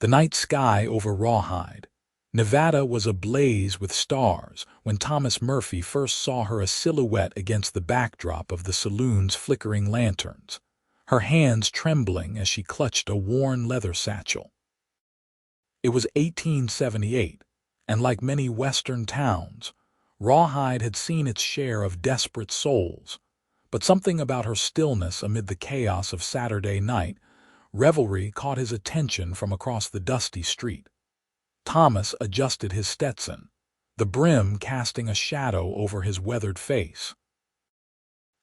The night sky over Rawhide, Nevada, was ablaze with stars when Thomas Murphy first saw her, a silhouette against the backdrop of the saloon's flickering lanterns, her hands trembling as she clutched a worn leather satchel. It was 1878, and like many western towns, Rawhide had seen its share of desperate souls, but something about her stillness amid the chaos of Saturday night revelry caught his attention from across the dusty street. Thomas adjusted his Stetson, the brim casting a shadow over his weathered face.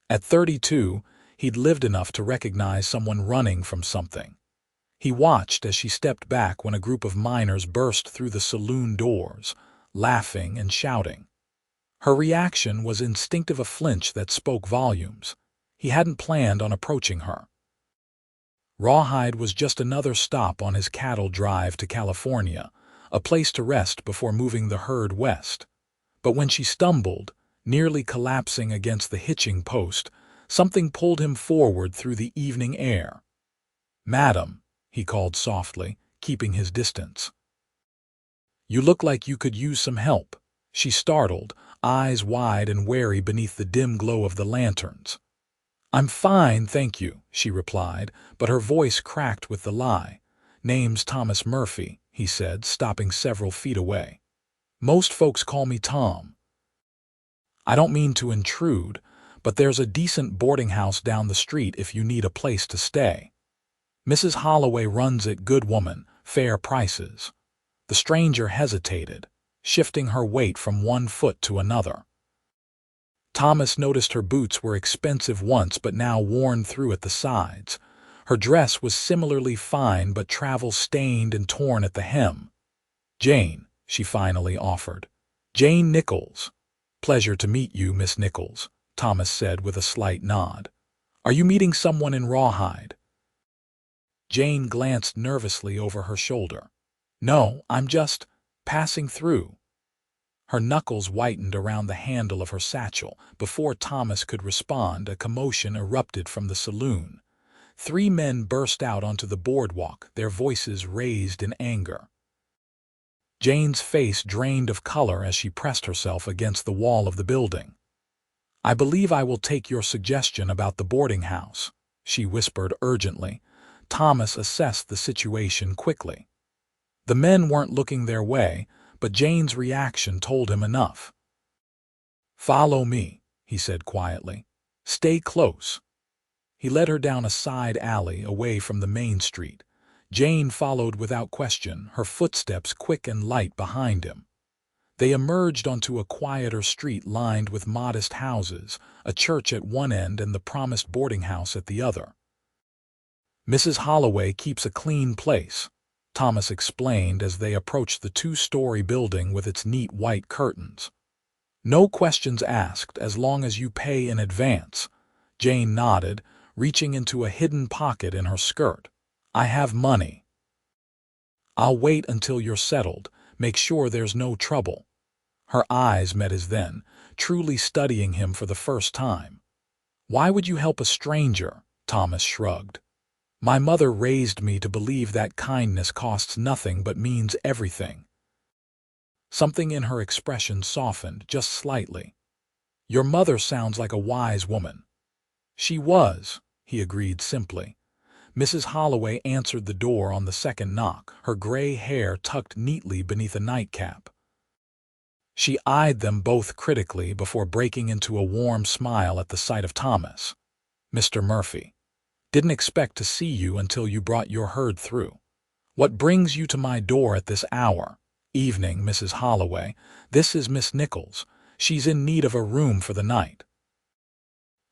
At 32, he'd lived enough to recognize someone running from something. He watched as she stepped back when a group of miners burst through the saloon doors, laughing and shouting. Her reaction was instinctive, a flinch that spoke volumes. He hadn't planned on approaching her. Rawhide was just another stop on his cattle drive to California, a place to rest before moving the herd west. But when she stumbled, nearly collapsing against the hitching post, something pulled him forward through the evening air. "Madam," he called softly, keeping his distance. "You look like you could use some help." She startled, eyes wide and wary beneath the dim glow of the lanterns. "I'm fine, thank you," she replied, but her voice cracked with the lie. "Name's Thomas Murphy," he said, stopping several feet away. "Most folks call me Tom. I don't mean to intrude, but there's a decent boarding house down the street if you need a place to stay. Mrs. Holloway runs it, good woman, fair prices." The stranger hesitated, shifting her weight from one foot to another. Thomas noticed her boots were expensive once but now worn through at the sides. Her dress was similarly fine but travel-stained and torn at the hem. "Jane," she finally offered. "Jane Nichols." "Pleasure to meet you, Miss Nichols," Thomas said with a slight nod. "Are you meeting someone in Rawhide?" Jane glanced nervously over her shoulder. "No, I'm just passing through." Her knuckles whitened around the handle of her satchel. Before Thomas could respond, a commotion erupted from the saloon. 3 men burst out onto the boardwalk, their voices raised in anger. Jane's face drained of color as she pressed herself against the wall of the building. "I believe I will take your suggestion about the boarding house," she whispered urgently. Thomas assessed the situation quickly. The men weren't looking their way, but Jane's reaction told him enough. "Follow me," he said quietly. "Stay close." He led her down a side alley away from the main street. Jane followed without question, her footsteps quick and light behind him. They emerged onto a quieter street lined with modest houses, a church at one end and the promised boarding house at the other. "Mrs. Holloway keeps a clean place," Thomas explained as they approached the 2-story building with its neat white curtains. "No questions asked as long as you pay in advance." Jane nodded, reaching into a hidden pocket in her skirt. "I have money." "I'll wait until you're settled. Make sure there's no trouble." Her eyes met his then, truly studying him for the first time. "Why would you help a stranger?" Thomas shrugged. "My mother raised me to believe that kindness costs nothing but means everything." Something in her expression softened just slightly. "Your mother sounds like a wise woman." "She was," he agreed simply. Mrs. Holloway answered the door on the second knock, her gray hair tucked neatly beneath a nightcap. She eyed them both critically before breaking into a warm smile at the sight of Thomas. "Mr. Murphy. Didn't expect to see you until you brought your herd through. What brings you to my door at this hour?" "Evening, Mrs. Holloway. This is Miss Nichols. She's in need of a room for the night."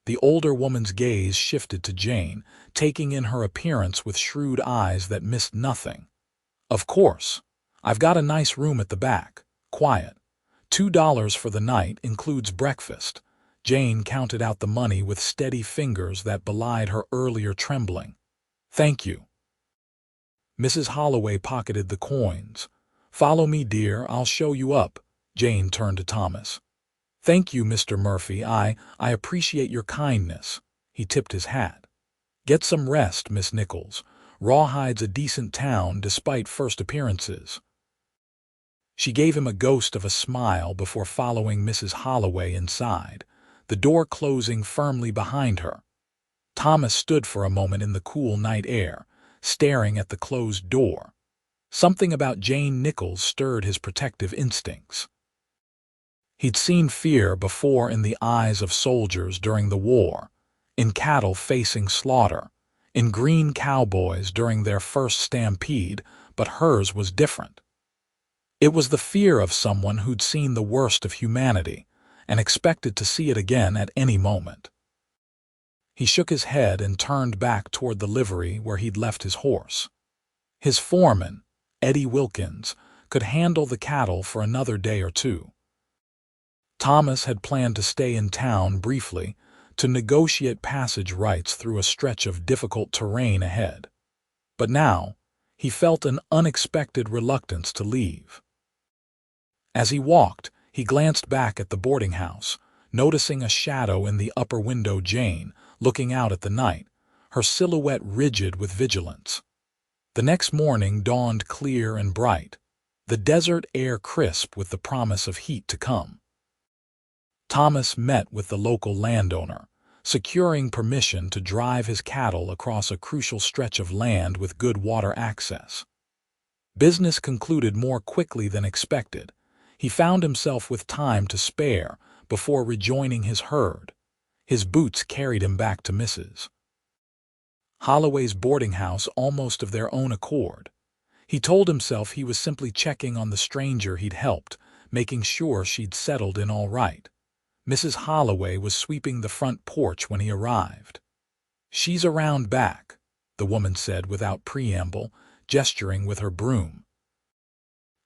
The older woman's gaze shifted to Jane, taking in her appearance with shrewd eyes that missed nothing. "Of course. I've got a nice room at the back. Quiet. $2 for the night, includes breakfast." Jane counted out the money with steady fingers that belied her earlier trembling. "Thank you." Mrs. Holloway pocketed the coins. "Follow me, dear, I'll show you up." Jane turned to Thomas. "Thank you, Mr. Murphy. I appreciate your kindness." He tipped his hat. "Get some rest, Miss Nichols. Rawhide's a decent town despite first appearances." She gave him a ghost of a smile before following Mrs. Holloway inside, the door closing firmly behind her. Thomas stood for a moment in the cool night air, staring at the closed door. Something about Jane Nichols stirred his protective instincts. He'd seen fear before in the eyes of soldiers during the war, in cattle facing slaughter, in green cowboys during their first stampede, but hers was different. It was the fear of someone who'd seen the worst of humanity and expected to see it again at any moment. He shook his head and turned back toward the livery where he'd left his horse. His foreman, Eddie Wilkins, could handle the cattle for another day or two. Thomas had planned to stay in town briefly to negotiate passage rights through a stretch of difficult terrain ahead. But now, he felt an unexpected reluctance to leave. As he walked, he glanced back at the boarding house, noticing a shadow in the upper window. Jane, looking out at the night, her silhouette rigid with vigilance. The next morning dawned clear and bright, the desert air crisp with the promise of heat to come. Thomas met with the local landowner, securing permission to drive his cattle across a crucial stretch of land with good water access. Business concluded more quickly than expected. He found himself with time to spare before rejoining his herd. His boots carried him back to Mrs. Holloway's boarding house almost of their own accord. He told himself he was simply checking on the stranger he'd helped, making sure she'd settled in all right. Mrs. Holloway was sweeping the front porch when he arrived. "She's around back," the woman said without preamble, gesturing with her broom.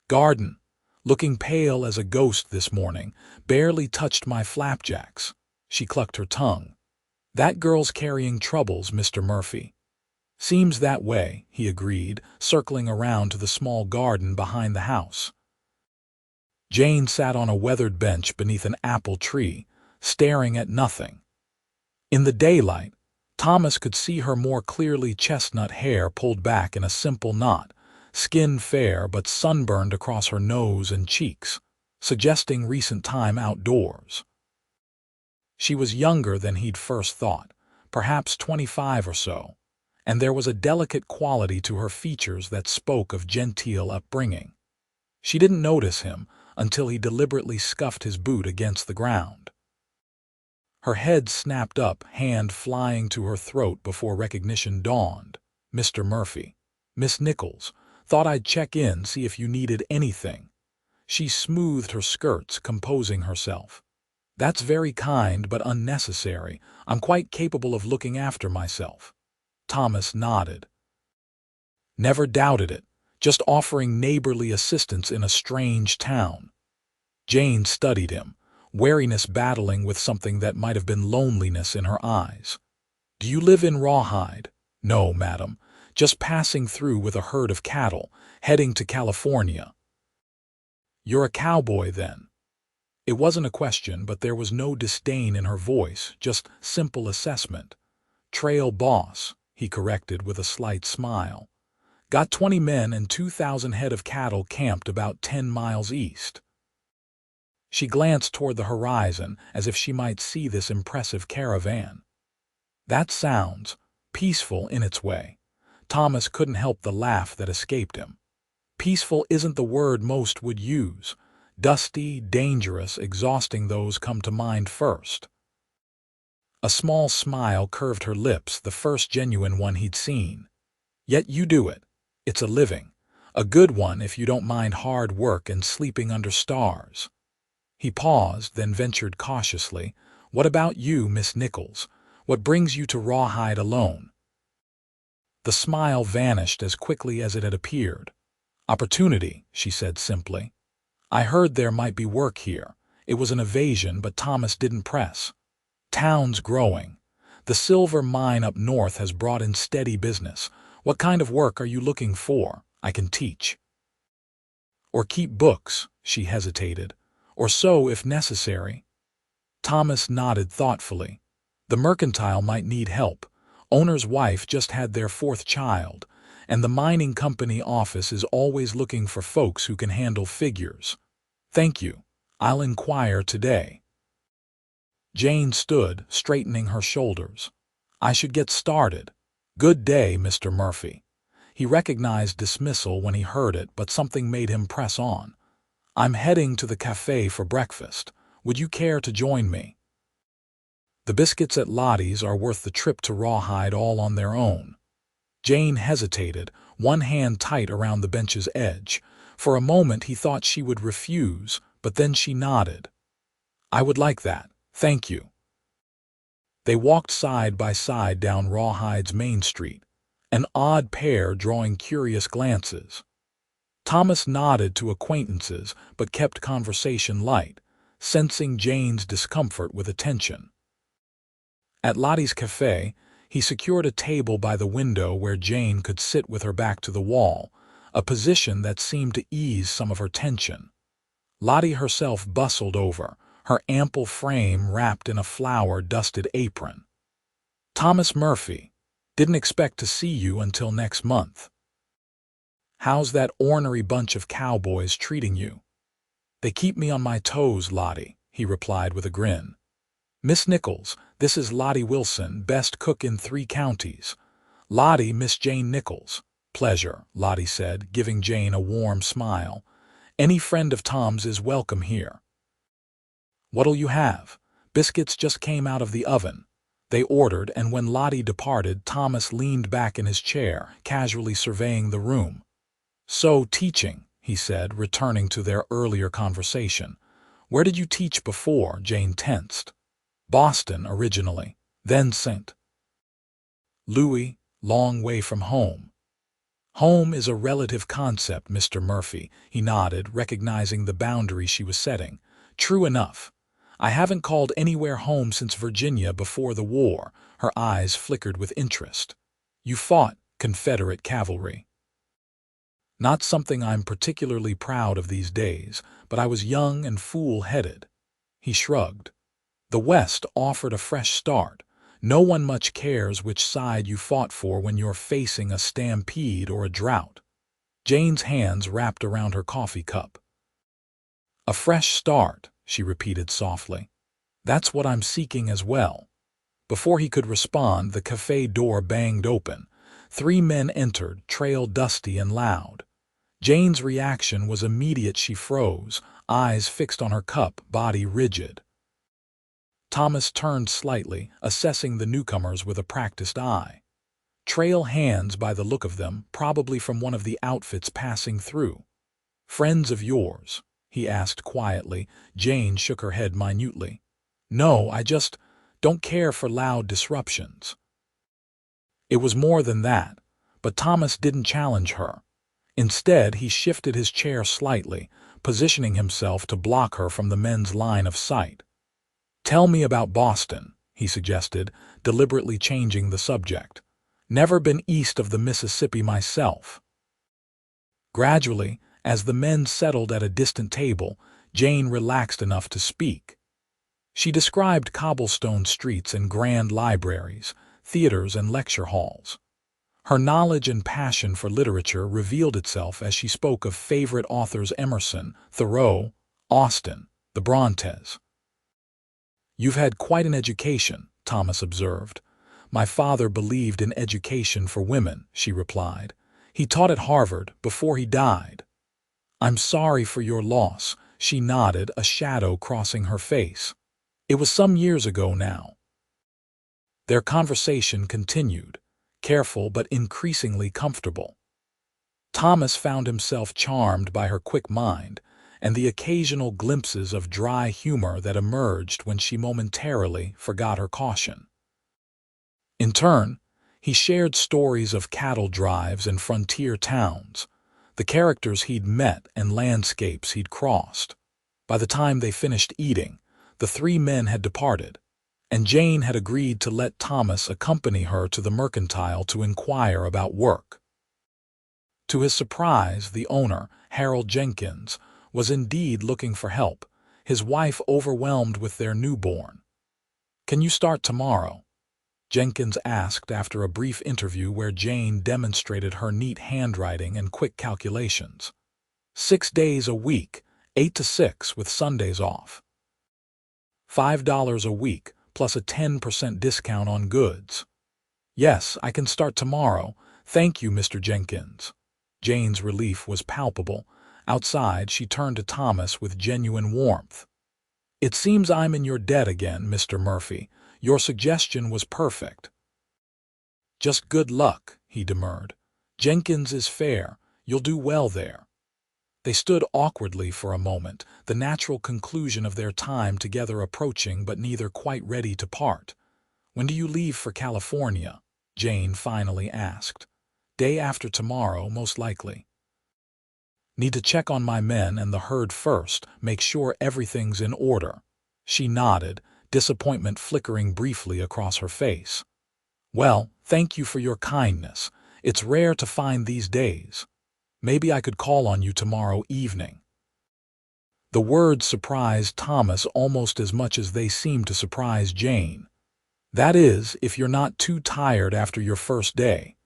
"Garden, looking pale as a ghost this morning, barely touched my flapjacks." She clucked her tongue. "That girl's carrying troubles, Mr. Murphy." "Seems that way," he agreed, circling around to the small garden behind the house. Jane sat on a weathered bench beneath an apple tree, staring at nothing. In the daylight, Thomas could see her more clearly, chestnut hair pulled back in a simple knot, skin fair but sunburned across her nose and cheeks, suggesting recent time outdoors. She was younger than he'd first thought, perhaps 25 or so, and there was a delicate quality to her features that spoke of genteel upbringing. She didn't notice him until he deliberately scuffed his boot against the ground. Her head snapped up, hand flying to her throat before recognition dawned. "Mr. Murphy. Miss Nichols. Thought I'd check in, see if you needed anything." She smoothed her skirts, composing herself. "That's very kind but unnecessary. I'm quite capable of looking after myself." Thomas nodded. "Never doubted it. Just offering neighborly assistance in a strange town." Jane studied him, wariness battling with something that might have been loneliness in her eyes. "Do you live in Rawhide?" "No, madam. Just passing through with a herd of cattle, heading to California." "You're a cowboy, then?" It wasn't a question, but there was no disdain in her voice, just simple assessment. "Trail boss," he corrected with a slight smile. "Got 20 men and 2,000 head of cattle camped about 10 miles east." She glanced toward the horizon as if she might see this impressive caravan. "That sounds peaceful in its way." Thomas couldn't help the laugh that escaped him. Peaceful isn't the word most would use. Dusty, dangerous, exhausting, those come to mind first. A small smile curved her lips, the first genuine one he'd seen. "Yet you do it. It's a living. A good one if you don't mind hard work and sleeping under stars." He paused, then ventured cautiously, "What about you, Miss Nichols? What brings you to Rawhide alone?" The smile vanished as quickly as it had appeared. "Opportunity," she said simply. "I heard there might be work here." It was an evasion, but Thomas didn't press. "Town's growing. The silver mine up north has brought in steady business. What kind of work are you looking for? I can teach." "Or keep books," she hesitated. "Or sew if necessary." Thomas nodded thoughtfully. "The mercantile might need help. Owner's wife just had their 4th child. and the mining company office is always looking for folks who can handle figures. Thank you. I'll inquire today. Jane stood, straightening her shoulders. I should get started. Good day, Mr. Murphy. He recognized dismissal when he heard it, but something made him press on. I'm heading to the cafe for breakfast. Would you care to join me? The biscuits at Lottie's are worth the trip to Rawhide all on their own. Jane hesitated, one hand tight around the bench's edge. For a moment he thought she would refuse, but then she nodded. I would like that, thank you. They walked side by side down Rawhide's main street, an odd pair drawing curious glances. Thomas nodded to acquaintances but kept conversation light, sensing Jane's discomfort with attention. At Lottie's cafe, he secured a table by the window where Jane could sit with her back to the wall, a position that seemed to ease some of her tension. Lottie herself bustled over, her ample frame wrapped in a flour-dusted apron. Thomas Murphy, didn't expect to see you until next month. How's that ornery bunch of cowboys treating you? They keep me on my toes, Lottie, he replied with a grin. Miss Nichols, this is Lottie Wilson, best cook in 3 counties. Lottie, Miss Jane Nichols. Pleasure, Lottie said, giving Jane a warm smile. Any friend of Tom's is welcome here. What'll you have? Biscuits just came out of the oven. They ordered, and when Lottie departed, Thomas leaned back in his chair, casually surveying the room. So, teaching, he said, returning to their earlier conversation. Where did you teach before? Jane tensed. Boston, originally, then St. Louis, long way from home. Home is a relative concept, Mr. Murphy, he nodded, recognizing the boundary she was setting. True enough. I haven't called anywhere home since Virginia before the war. Her eyes flickered with interest. You fought Confederate cavalry. Not something I'm particularly proud of these days, but I was young and fool-headed. He shrugged. The West offered a fresh start. No one much cares which side you fought for when you're facing a stampede or a drought. Jane's hands wrapped around her coffee cup. A fresh start, she repeated softly. That's what I'm seeking as well. Before he could respond, the cafe door banged open. 3 men entered, trail dusty and loud. Jane's reaction was immediate. She froze, eyes fixed on her cup, body rigid. Thomas turned slightly, assessing the newcomers with a practiced eye. Trail hands by the look of them, probably from one of the outfits passing through. Friends of yours? He asked quietly. Jane shook her head minutely. No, I just don't care for loud disruptions. It was more than that, but Thomas didn't challenge her. Instead, he shifted his chair slightly, positioning himself to block her from the men's line of sight. Tell me about Boston, he suggested, deliberately changing the subject. Never been east of the Mississippi myself. Gradually, as the men settled at a distant table, Jane relaxed enough to speak. She described cobblestone streets and grand libraries, theaters and lecture halls. Her knowledge and passion for literature revealed itself as she spoke of favorite authors Emerson, Thoreau, Austen, the Brontes. You've had quite an education, Thomas observed. My father believed in education for women, she replied. He taught at Harvard before he died. I'm sorry for your loss, she nodded, a shadow crossing her face. It was some years ago now. Their conversation continued, careful but increasingly comfortable. Thomas found himself charmed by her quick mind and the occasional glimpses of dry humor that emerged when she momentarily forgot her caution. In turn, he shared stories of cattle drives and frontier towns, the characters he'd met and landscapes he'd crossed. By the time they finished eating, the 3 men had departed, and Jane had agreed to let Thomas accompany her to the mercantile to inquire about work. To his surprise, the owner, Harold Jenkins, was indeed looking for help, his wife overwhelmed with their newborn. Can you start tomorrow? Jenkins asked after a brief interview where Jane demonstrated her neat handwriting and quick calculations. 6 days a week, 8 to 6 with Sundays off. $5 a week, plus a 10% discount on goods. Yes, I can start tomorrow. Thank you, Mr. Jenkins. Jane's relief was palpable. Outside, she turned to Thomas with genuine warmth. It seems I'm in your debt again, Mr. Murphy. Your suggestion was perfect. Just good luck, he demurred. Jenkins is fair. You'll do well there. They stood awkwardly for a moment, the natural conclusion of their time together approaching but neither quite ready to part. When do you leave for California? Jane finally asked. Day after tomorrow, most likely. Need to check on my men and the herd first, make sure everything's in order. She nodded, disappointment flickering briefly across her face. Well, thank you for your kindness. It's rare to find these days. Maybe I could call on you tomorrow evening. The words surprised Thomas almost as much as they seemed to surprise Jane. That is, if you're not too tired after your first day.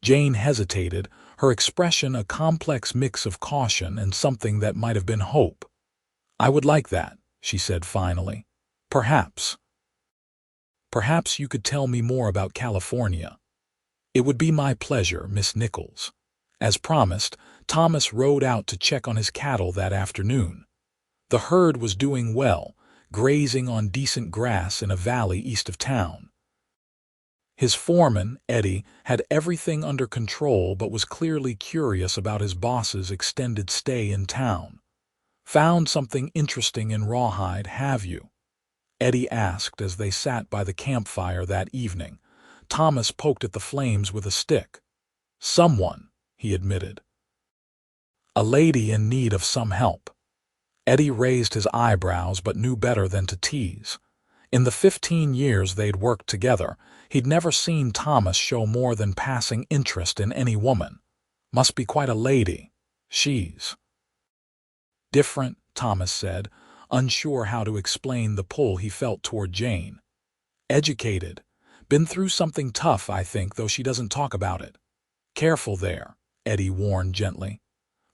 Jane hesitated, her expression a complex mix of caution and something that might have been hope. I would like that, she said finally. Perhaps you could tell me more about California. It would be my pleasure, Miss Nichols. As promised, Thomas rode out to check on his cattle that afternoon. The herd was doing well, grazing on decent grass in a valley east of town. His foreman, Eddie, had everything under control but was clearly curious about his boss's extended stay in town. Found something interesting in Rawhide, have you? Eddie asked as they sat by the campfire that evening. Thomas poked at the flames with a stick. Someone, he admitted. A lady in need of some help. Eddie raised his eyebrows but knew better than to tease. In the 15 years they'd worked together, he'd never seen Thomas show more than passing interest in any woman. Must be quite a lady. She's different, Thomas said, unsure how to explain the pull he felt toward Jane. Educated. Been through something tough, I think, though she doesn't talk about it. Careful there, Eddie warned gently.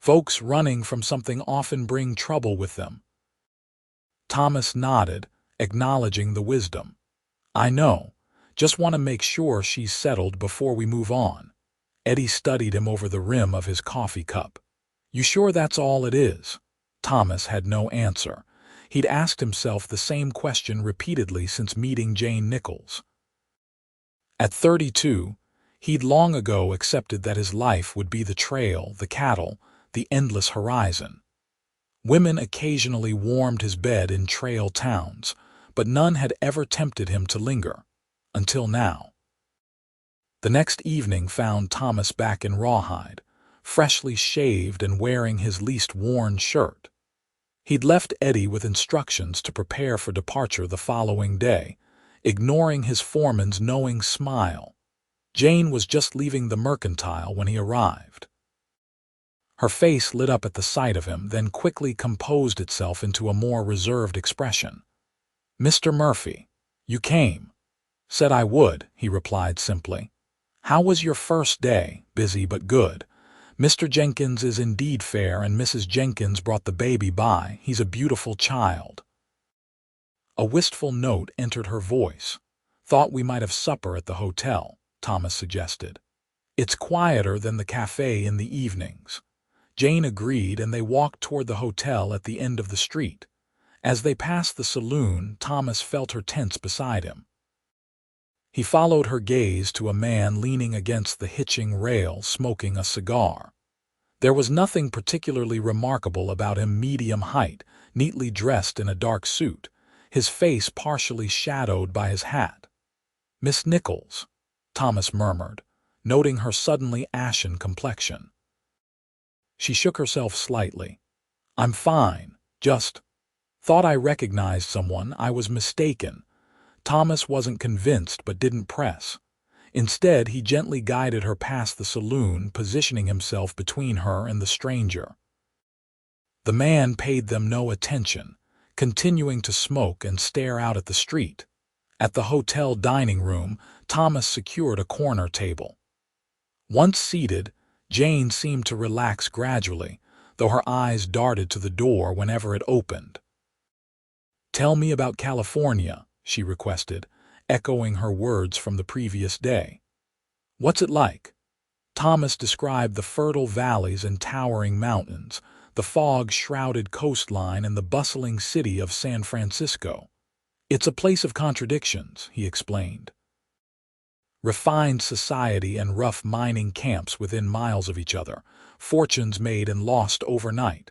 Folks running from something often bring trouble with them. Thomas nodded, acknowledging the wisdom. I know. Just want to make sure she's settled before we move on. Eddie studied him over the rim of his coffee cup. You sure that's all it is? Thomas had no answer. He'd asked himself the same question repeatedly since meeting Jane Nichols. At 32, he'd long ago accepted that his life would be the trail, the cattle, the endless horizon. Women occasionally warmed his bed in trail towns, but none had ever tempted him to linger. Until now. The next evening found Thomas back in Rawhide, freshly shaved and wearing his least worn shirt. He'd left Eddie with instructions to prepare for departure the following day, ignoring his foreman's knowing smile. Jane was just leaving the mercantile when he arrived. Her face lit up at the sight of him, then quickly composed itself into a more reserved expression. Mr. Murphy, you came. Said I would, he replied simply. How was your first day? Busy but good. Mr. Jenkins is indeed fair, and Mrs. Jenkins brought the baby by. He's a beautiful child. A wistful note entered her voice. Thought we might have supper at the hotel, Thomas suggested. It's quieter than the cafe in the evenings. Jane agreed, and they walked toward the hotel at the end of the street. As they passed the saloon, Thomas felt her tense beside him. He followed her gaze to a man leaning against the hitching rail smoking a cigar. There was nothing particularly remarkable about him. Medium height, neatly dressed in a dark suit, his face partially shadowed by his hat. Miss Nichols, Thomas murmured, noting her suddenly ashen complexion. She shook herself slightly. I'm fine, just thought I recognized someone. I was mistaken. Thomas wasn't convinced but didn't press. Instead, he gently guided her past the saloon, positioning himself between her and the stranger. The man paid them no attention, continuing to smoke and stare out at the street. At the hotel dining room, Thomas secured a corner table. Once seated, Jane seemed to relax gradually, though her eyes darted to the door whenever it opened. "Tell me about California," she requested, echoing her words from the previous day. "What's it like?" Thomas described the fertile valleys and towering mountains, the fog-shrouded coastline and the bustling city of San Francisco. "It's a place of contradictions," he explained. "Refined society and rough mining camps within miles of each other, fortunes made and lost overnight."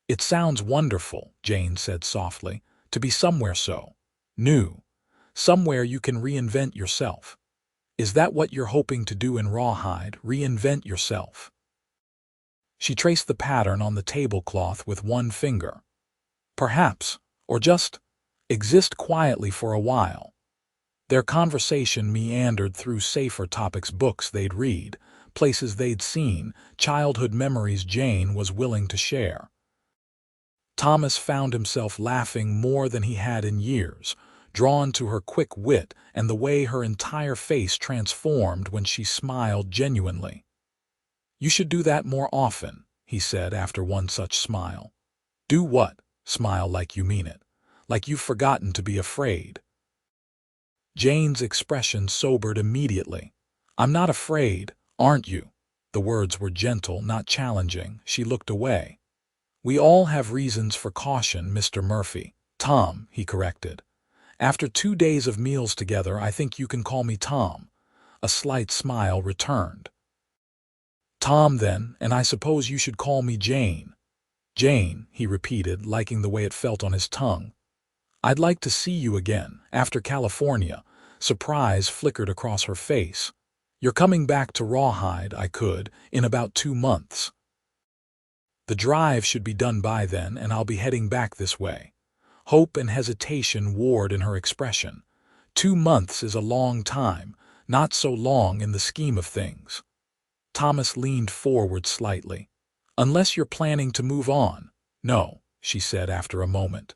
"It sounds wonderful," Jane said softly, "to be somewhere so new, somewhere you can reinvent yourself. Is that what you're hoping to do in Rawhide, reinvent yourself?" She traced the pattern on the tablecloth with one finger. "Perhaps, or just exist quietly for a while." Their conversation meandered through safer topics, books they'd read, places they'd seen, childhood memories Jane was willing to share. Thomas found himself laughing more than he had in years, drawn to her quick wit and the way her entire face transformed when she smiled genuinely. "You should do that more often," he said after one such smile. "Do what?" "Smile like you mean it, like you've forgotten to be afraid." Jane's expression sobered immediately. "I'm not afraid, aren't you?" The words were gentle, not challenging. She looked away. "We all have reasons for caution, Mr. Murphy." "Tom," he corrected. "After 2 days of meals together, I think you can call me Tom." A slight smile returned. "Tom, then, and I suppose you should call me Jane." "Jane," he repeated, liking the way it felt on his tongue. "I'd like to see you again, after California." Surprise flickered across her face. "You're coming back to Rawhide, in about 2 months. The drive should be done by then, and I'll be heading back this way." Hope and hesitation warred in her expression. 2 months is a long time, not so long in the scheme of things. Thomas leaned forward slightly. "Unless you're planning to move on." "No," she said after a moment.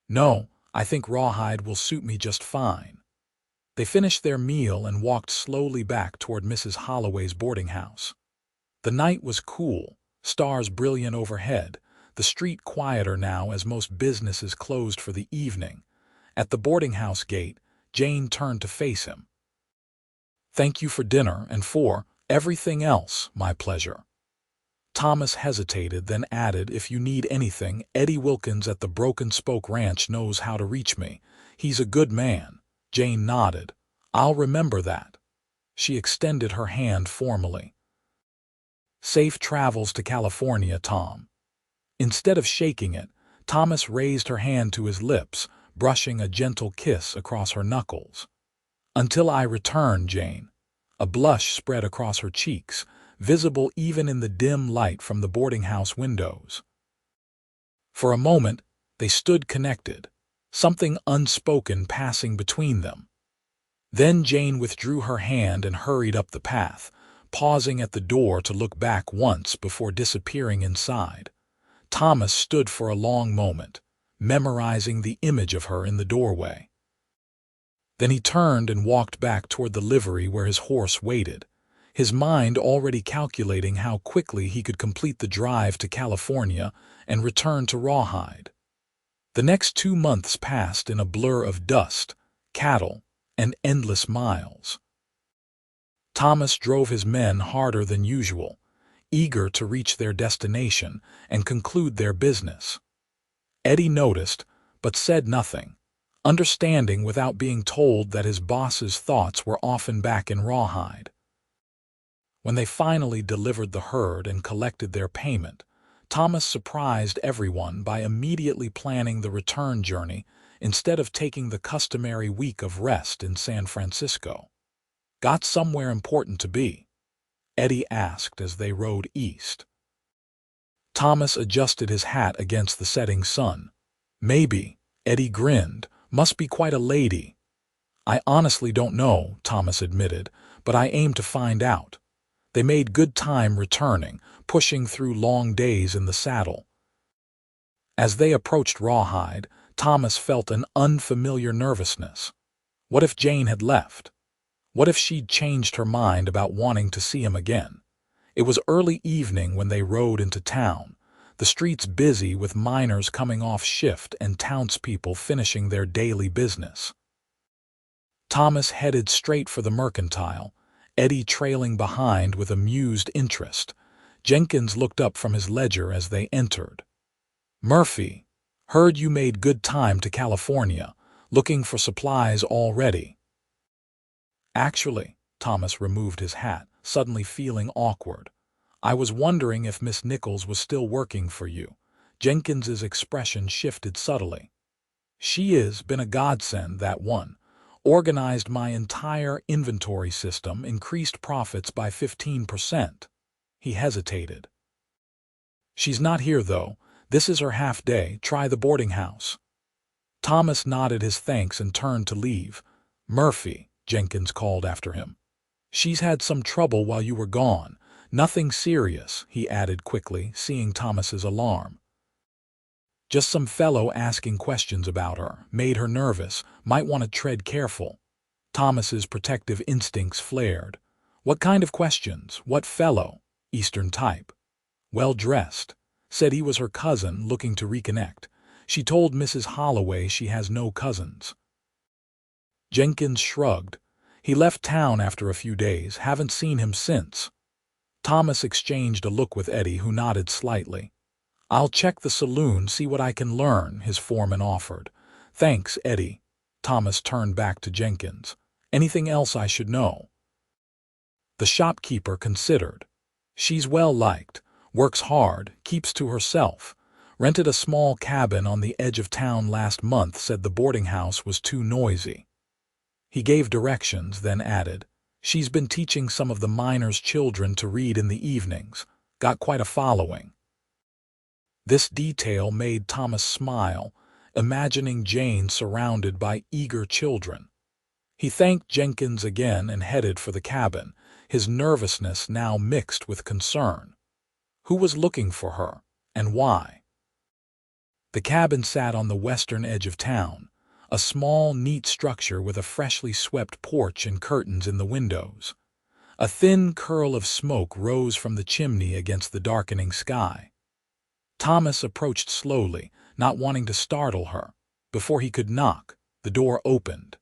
"No, I think Rawhide will suit me just fine." They finished their meal and walked slowly back toward Mrs. Holloway's boarding house. The night was cool, stars brilliant overhead, the street quieter now as most businesses closed for the evening. At the boarding house gate, Jane turned to face him. "Thank you for dinner and for everything else." "My pleasure." Thomas hesitated, then added, "If you need anything, Eddie Wilkins at the Broken Spoke Ranch knows how to reach me. He's a good man." Jane nodded. "I'll remember that." She extended her hand formally. "Safe travels to California, Tom." Instead of shaking it, Thomas raised her hand to his lips, brushing a gentle kiss across her knuckles. "Until I return, Jane." A blush spread across her cheeks, visible even in the dim light from the boarding house windows. For a moment, they stood connected, something unspoken passing between them. Then Jane withdrew her hand and hurried up the path, pausing at the door to look back once before disappearing inside. Thomas stood for a long moment, memorizing the image of her in the doorway. Then he turned and walked back toward the livery where his horse waited, his mind already calculating how quickly he could complete the drive to California and return to Rawhide. The next 2 months passed in a blur of dust, cattle, and endless miles. Thomas drove his men harder than usual, eager to reach their destination and conclude their business. Eddie noticed, but said nothing, understanding without being told that his boss's thoughts were often back in Rawhide. When they finally delivered the herd and collected their payment, Thomas surprised everyone by immediately planning the return journey instead of taking the customary week of rest in San Francisco. "Got somewhere important to be?" Eddie asked as they rode east. Thomas adjusted his hat against the setting sun. "Maybe." Eddie grinned. "Must be quite a lady." "I honestly don't know," Thomas admitted, "but I aim to find out." They made good time returning, pushing through long days in the saddle. As they approached Rawhide, Thomas felt an unfamiliar nervousness. What if Jane had left? What if she'd changed her mind about wanting to see him again? It was early evening when they rode into town, the streets busy with miners coming off shift and townspeople finishing their daily business. Thomas headed straight for the mercantile, Eddie trailing behind with amused interest. Jenkins looked up from his ledger as they entered. "Murphy, heard you made good time to California, looking for supplies already." "Actually," Thomas removed his hat, suddenly feeling awkward. "I was wondering if Miss Nichols was still working for you." Jenkins's expression shifted subtly. "She is, been a godsend, that one. Organized my entire inventory system, increased profits by 15%. He hesitated. "She's not here, though. This is her half-day. Try the boarding house." Thomas nodded his thanks and turned to leave. "Murphy," Jenkins called after him. "She's had some trouble while you were gone. Nothing serious," he added quickly, seeing Thomas's alarm. "Just some fellow asking questions about her. Made her nervous. Might want to tread careful." Thomas's protective instincts flared. "What kind of questions? What fellow?" "Eastern type. Well-dressed. Said he was her cousin, looking to reconnect. She told Mrs. Holloway she has no cousins." Jenkins shrugged. "He left town after a few days. Haven't seen him since." Thomas exchanged a look with Eddie, who nodded slightly. "I'll check the saloon, see what I can learn," his foreman offered. "Thanks, Eddie." Thomas turned back to Jenkins. "Anything else I should know?" The shopkeeper considered. "She's well-liked, works hard, keeps to herself. Rented a small cabin on the edge of town last month, said the boarding house was too noisy." He gave directions, then added, "She's been teaching some of the miners' children to read in the evenings. Got quite a following." This detail made Thomas smile, imagining Jane surrounded by eager children. He thanked Jenkins again and headed for the cabin, his nervousness now mixed with concern. Who was looking for her, and why? The cabin sat on the western edge of town, a small, neat structure with a freshly swept porch and curtains in the windows. A thin curl of smoke rose from the chimney against the darkening sky. Thomas approached slowly, not wanting to startle her. Before he could knock, the door opened.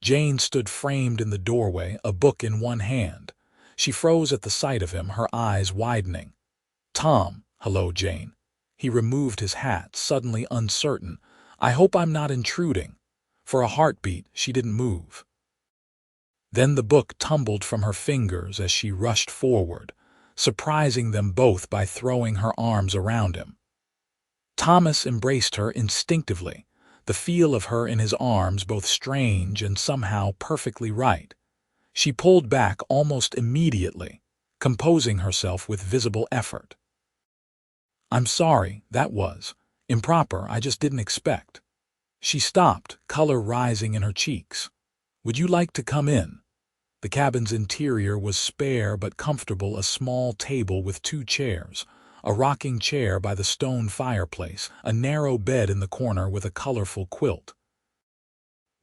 Jane stood framed in the doorway, a book in one hand. She froze at the sight of him, her eyes widening. "Tom." "Hello, Jane." He removed his hat, suddenly uncertain. "I hope I'm not intruding." For a heartbeat, she didn't move. Then the book tumbled from her fingers as she rushed forward, surprising them both by throwing her arms around him. Thomas embraced her instinctively, the feel of her in his arms both strange and somehow perfectly right. She pulled back almost immediately, composing herself with visible effort. "I'm sorry, that was improper. I just didn't expect." She stopped, color rising in her cheeks. "Would you like to come in?" The cabin's interior was spare but comfortable, a small table with 2 chairs, a rocking chair by the stone fireplace, a narrow bed in the corner with a colorful quilt.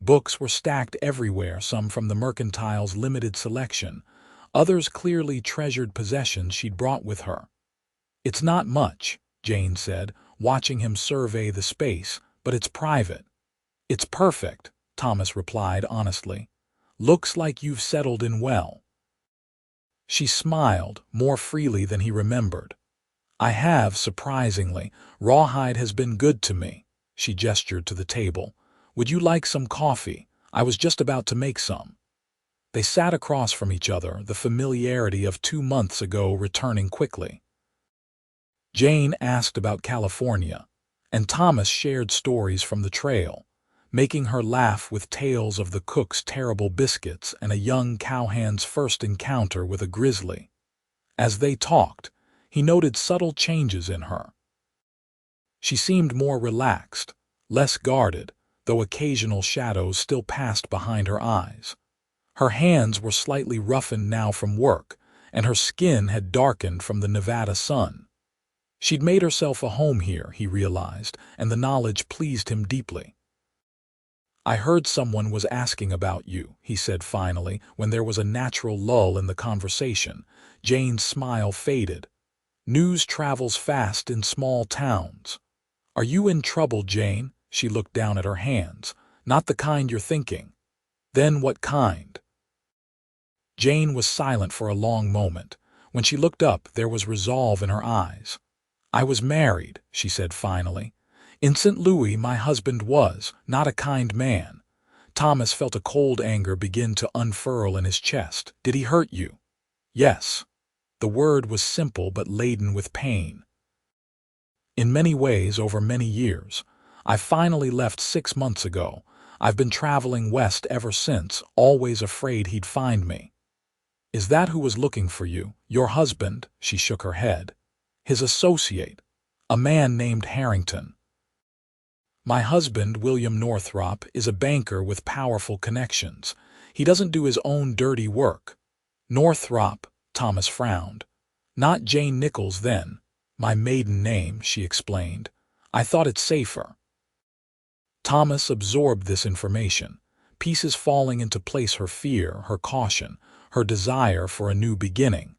Books were stacked everywhere, some from the mercantile's limited selection, others clearly treasured possessions she'd brought with her. "It's not much," Jane said, watching him survey the space, "but it's private." "It's perfect," Thomas replied honestly. "Looks like you've settled in well." She smiled, more freely than he remembered. "I have, surprisingly. Rawhide has been good to me." She gestured to the table. "Would you like some coffee? I was just about to make some." They sat across from each other, the familiarity of 2 months ago returning quickly. Jane asked about California, and Thomas shared stories from the trail, making her laugh with tales of the cook's terrible biscuits and a young cowhand's first encounter with a grizzly. As they talked, he noted subtle changes in her. She seemed more relaxed, less guarded, though occasional shadows still passed behind her eyes. Her hands were slightly roughened now from work, and her skin had darkened from the Nevada sun. She'd made herself a home here, he realized, and the knowledge pleased him deeply. I heard someone was asking about you, he said finally, when there was a natural lull in the conversation. Jane's smile faded. News travels fast in small towns. Are you in trouble, Jane? She looked down at her hands. Not the kind you're thinking. Then what kind? Jane was silent for a long moment. When she looked up, there was resolve in her eyes. I was married, she said finally. In St. Louis, my husband was not a kind man. Thomas felt a cold anger begin to unfurl in his chest. Did he hurt you? Yes. The word was simple but laden with pain. In many ways, over many years. I finally left 6 months ago. I've been traveling west ever since, always afraid he'd find me. Is that who was looking for you? Your husband? She shook her head. His associate, a man named Harrington. My husband, William Northrop, is a banker with powerful connections. He doesn't do his own dirty work. Northrop, Thomas frowned. Not Jane Nichols, then. My maiden name, she explained. I thought it safer. Thomas absorbed this information, pieces falling into place: her fear, her caution, her desire for a new beginning.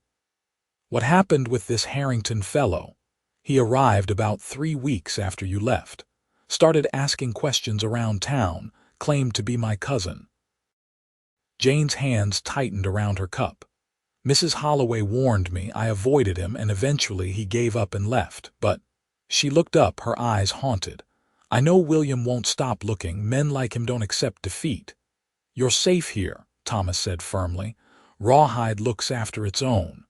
What happened with this Harrington fellow? He arrived about 3 weeks after you left. Started asking questions around town, claimed to be my cousin. Jane's hands tightened around her cup. Mrs. Holloway warned me. I avoided him, and eventually he gave up and left. But she looked up, her eyes haunted. I know William won't stop looking. Men like him don't accept defeat. You're safe here, Thomas said firmly. Rawhide looks after its own.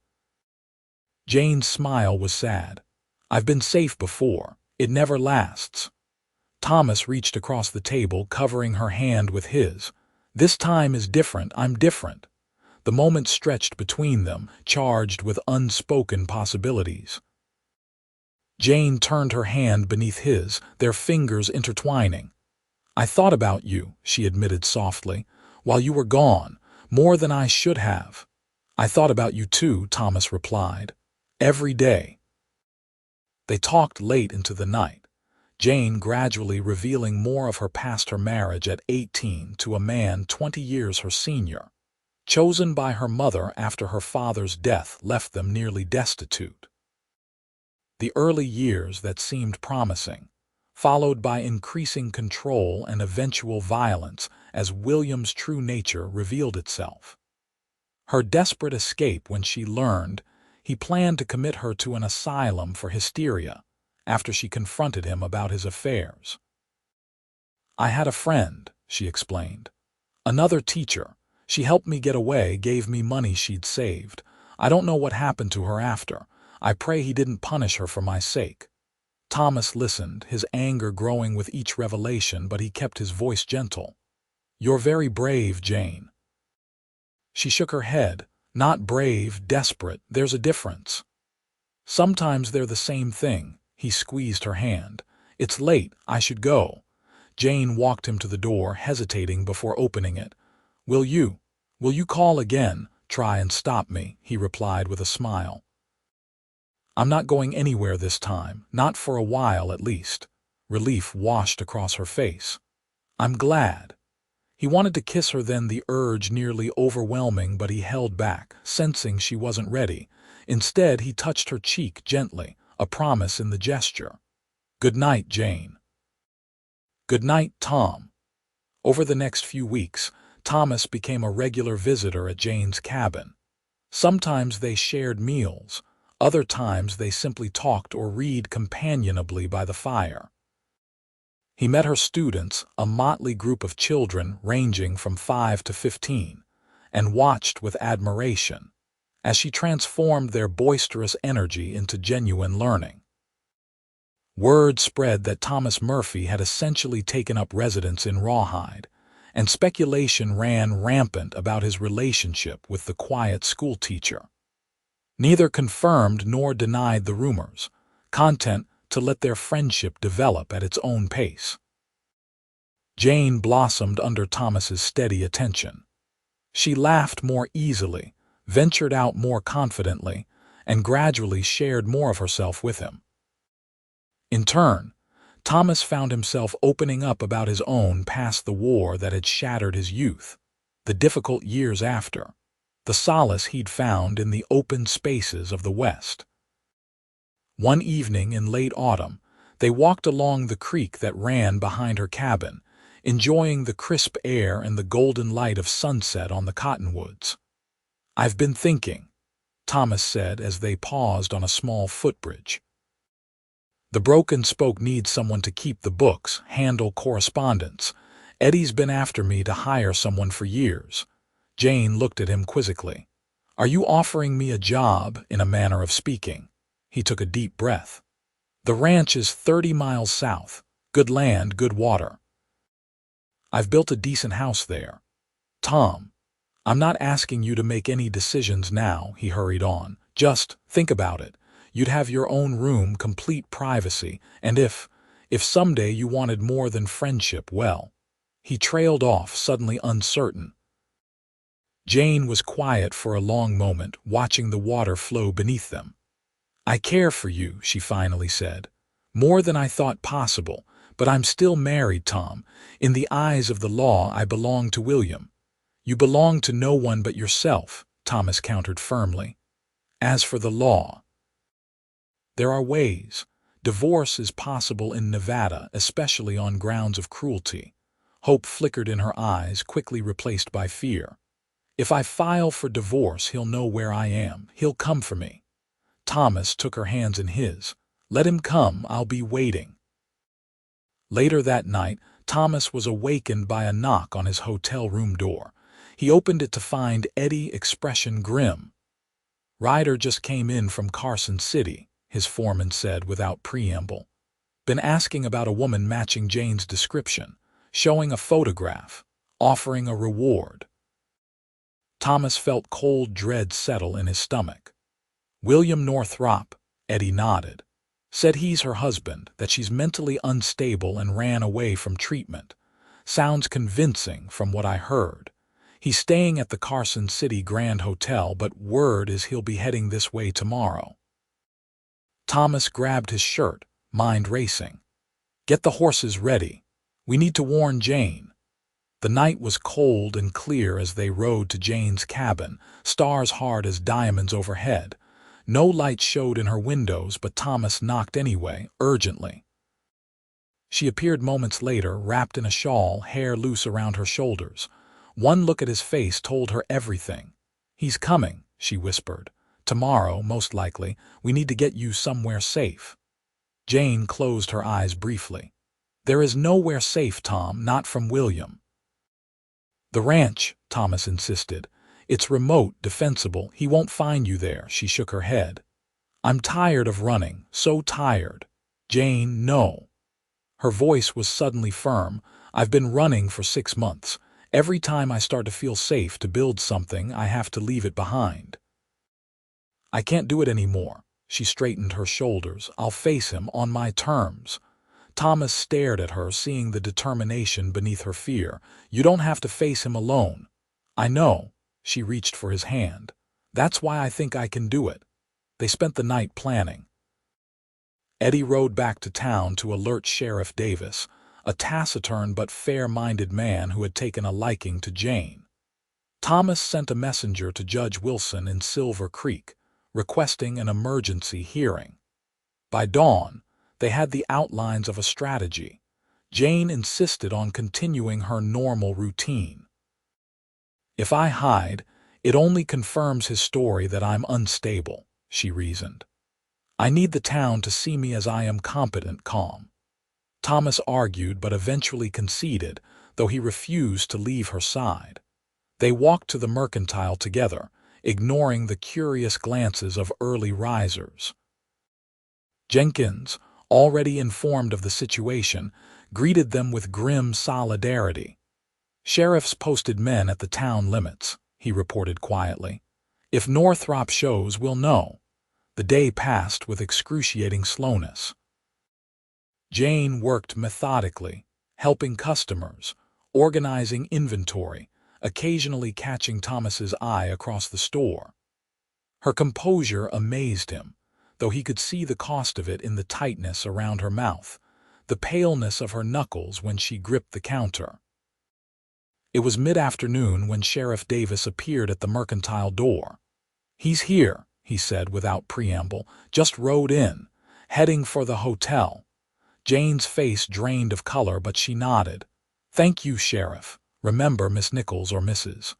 Jane's smile was sad. I've been safe before. It never lasts. Thomas reached across the table, covering her hand with his. This time is different. I'm different. The moment stretched between them, charged with unspoken possibilities. Jane turned her hand beneath his, their fingers intertwining. I thought about you, she admitted softly, while you were gone, more than I should have. I thought about you too, Thomas replied. Every day. They talked late into the night. Jane gradually revealing more of her past: her marriage at 18 to a man 20 years her senior. Chosen by her mother after her father's death left them nearly destitute. The early years that seemed promising, followed by increasing control and eventual violence as William's true nature revealed itself. Her desperate escape when she learned he planned to commit her to an asylum for hysteria after she confronted him about his affairs. I had a friend, she explained. Another teacher. She helped me get away, gave me money she'd saved. I don't know what happened to her after. I pray he didn't punish her for my sake. Thomas listened, his anger growing with each revelation, but he kept his voice gentle. You're very brave, Jane. She shook her head. Not brave, desperate. There's a difference. Sometimes they're the same thing. He squeezed her hand. It's late. I should go. Jane walked him to the door, hesitating before opening it. Will you call again? Try and stop me, he replied with a smile. I'm not going anywhere this time, not for a while at least. Relief washed across her face. I'm glad. He wanted to kiss her then, the urge nearly overwhelming, but he held back, sensing she wasn't ready. Instead, he touched her cheek gently, a promise in the gesture. Good night, Jane. Good night, Tom. Over the next few weeks, Thomas became a regular visitor at Jane's cabin. Sometimes they shared meals, other times they simply talked or read companionably by the fire. He met her students, a motley group of children ranging from 5 to 15, and watched with admiration as she transformed their boisterous energy into genuine learning. Word spread that Thomas Murphy had essentially taken up residence in Rawhide, and speculation ran rampant about his relationship with the quiet schoolteacher. Neither confirmed nor denied the rumors, content to let their friendship develop at its own pace. Jane blossomed under Thomas's steady attention. She laughed more easily, ventured out more confidently, and gradually shared more of herself with him. In turn, Thomas found himself opening up about his own past, the war that had shattered his youth, the difficult years after, the solace he'd found in the open spaces of the West. One evening in late autumn, they walked along the creek that ran behind her cabin, enjoying the crisp air and the golden light of sunset on the cottonwoods. "I've been thinking," Thomas said as they paused on a small footbridge. "The broken spoke needs someone to keep the books, handle correspondence. Eddie's been after me to hire someone for years." Jane looked at him quizzically. "Are you offering me a job, in a manner of speaking?" He took a deep breath. "The ranch is 30 miles south. Good land, good water. I've built a decent house there. Tom, I'm not asking you to make any decisions now," he hurried on. "Just think about it. You'd have your own room, complete privacy, and if someday you wanted more than friendship, well." He trailed off, suddenly uncertain. Jane was quiet for a long moment, watching the water flow beneath them. "I care for you," she finally said. "More than I thought possible, but I'm still married, Tom. In the eyes of the law, I belong to William." "You belong to no one but yourself," Thomas countered firmly. "As for the law, there are ways. Divorce is possible in Nevada, especially on grounds of cruelty." Hope flickered in her eyes, quickly replaced by fear. "If I file for divorce, he'll know where I am. He'll come for me." Thomas took her hands in his. "Let him come, I'll be waiting." Later that night, Thomas was awakened by a knock on his hotel room door. He opened it to find Eddie, expression grim. "Ryder just came in from Carson City," his foreman said without preamble. "Been asking about a woman matching Jane's description, showing a photograph, offering a reward." Thomas felt cold dread settle in his stomach. "William Northrop," Eddie nodded. "Said he's her husband, that she's mentally unstable and ran away from treatment. Sounds convincing from what I heard. He's staying at the Carson City Grand Hotel, but word is he'll be heading this way tomorrow." Thomas grabbed his shirt, mind racing. "Get the horses ready. We need to warn Jane." The night was cold and clear as they rode to Jane's cabin, stars hard as diamonds overhead. No light showed in her windows, but Thomas knocked anyway, urgently. She appeared moments later, wrapped in a shawl, hair loose around her shoulders. One look at his face told her everything. "He's coming," she whispered. "Tomorrow, most likely. We need to get you somewhere safe." Jane closed her eyes briefly. "There is nowhere safe, Tom, not from William." "The ranch," Thomas insisted. "It's remote, defensible. He won't find you there." She shook her head. "I'm tired of running, so tired." "Jane, no." Her voice was suddenly firm. "I've been running for 6 months. Every time I start to feel safe to build something, I have to leave it behind. I can't do it anymore." She straightened her shoulders. "I'll face him on my terms." Thomas stared at her, seeing the determination beneath her fear. "You don't have to face him alone." "I know." She reached for his hand. "That's why I think I can do it." They spent the night planning. Eddie rode back to town to alert Sheriff Davis, a taciturn but fair-minded man who had taken a liking to Jane. Thomas sent a messenger to Judge Wilson in Silver Creek, requesting an emergency hearing. By dawn, they had the outlines of a strategy. Jane insisted on continuing her normal routine. "If I hide, it only confirms his story that I'm unstable," she reasoned. "I need the town to see me as I am competent, calm." Thomas argued but eventually conceded, though he refused to leave her side. They walked to the mercantile together, ignoring the curious glances of early risers. Jenkins, already informed of the situation, greeted them with grim solidarity. "Sheriff's posted men at the town limits," he reported quietly. "If Northrop shows, we'll know." The day passed with excruciating slowness. Jane worked methodically, helping customers, organizing inventory, occasionally catching Thomas's eye across the store. Her composure amazed him, though though he could see the cost of it in the tightness around her mouth, the paleness of her knuckles when she gripped the counter. It was mid-afternoon when Sheriff Davis appeared at the mercantile door. "He's here," he said without preamble, "just rode in, heading for the hotel." Jane's face drained of color, but she nodded. "Thank you, Sheriff. Remember Miss Nichols or Mrs.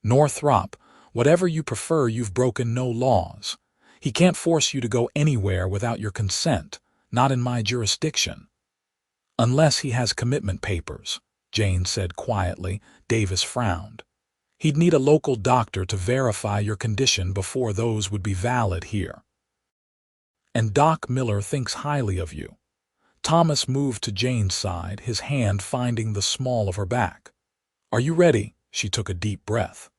Northrop. Whatever you prefer, you've broken no laws. He can't force you to go anywhere without your consent, not in my jurisdiction." "Unless he has commitment papers," Jane said quietly. Davis frowned. "He'd need a local doctor to verify your condition before those would be valid here. And Doc Miller thinks highly of you." Thomas moved to Jane's side, his hand finding the small of her back. "Are you ready?" She took a deep breath.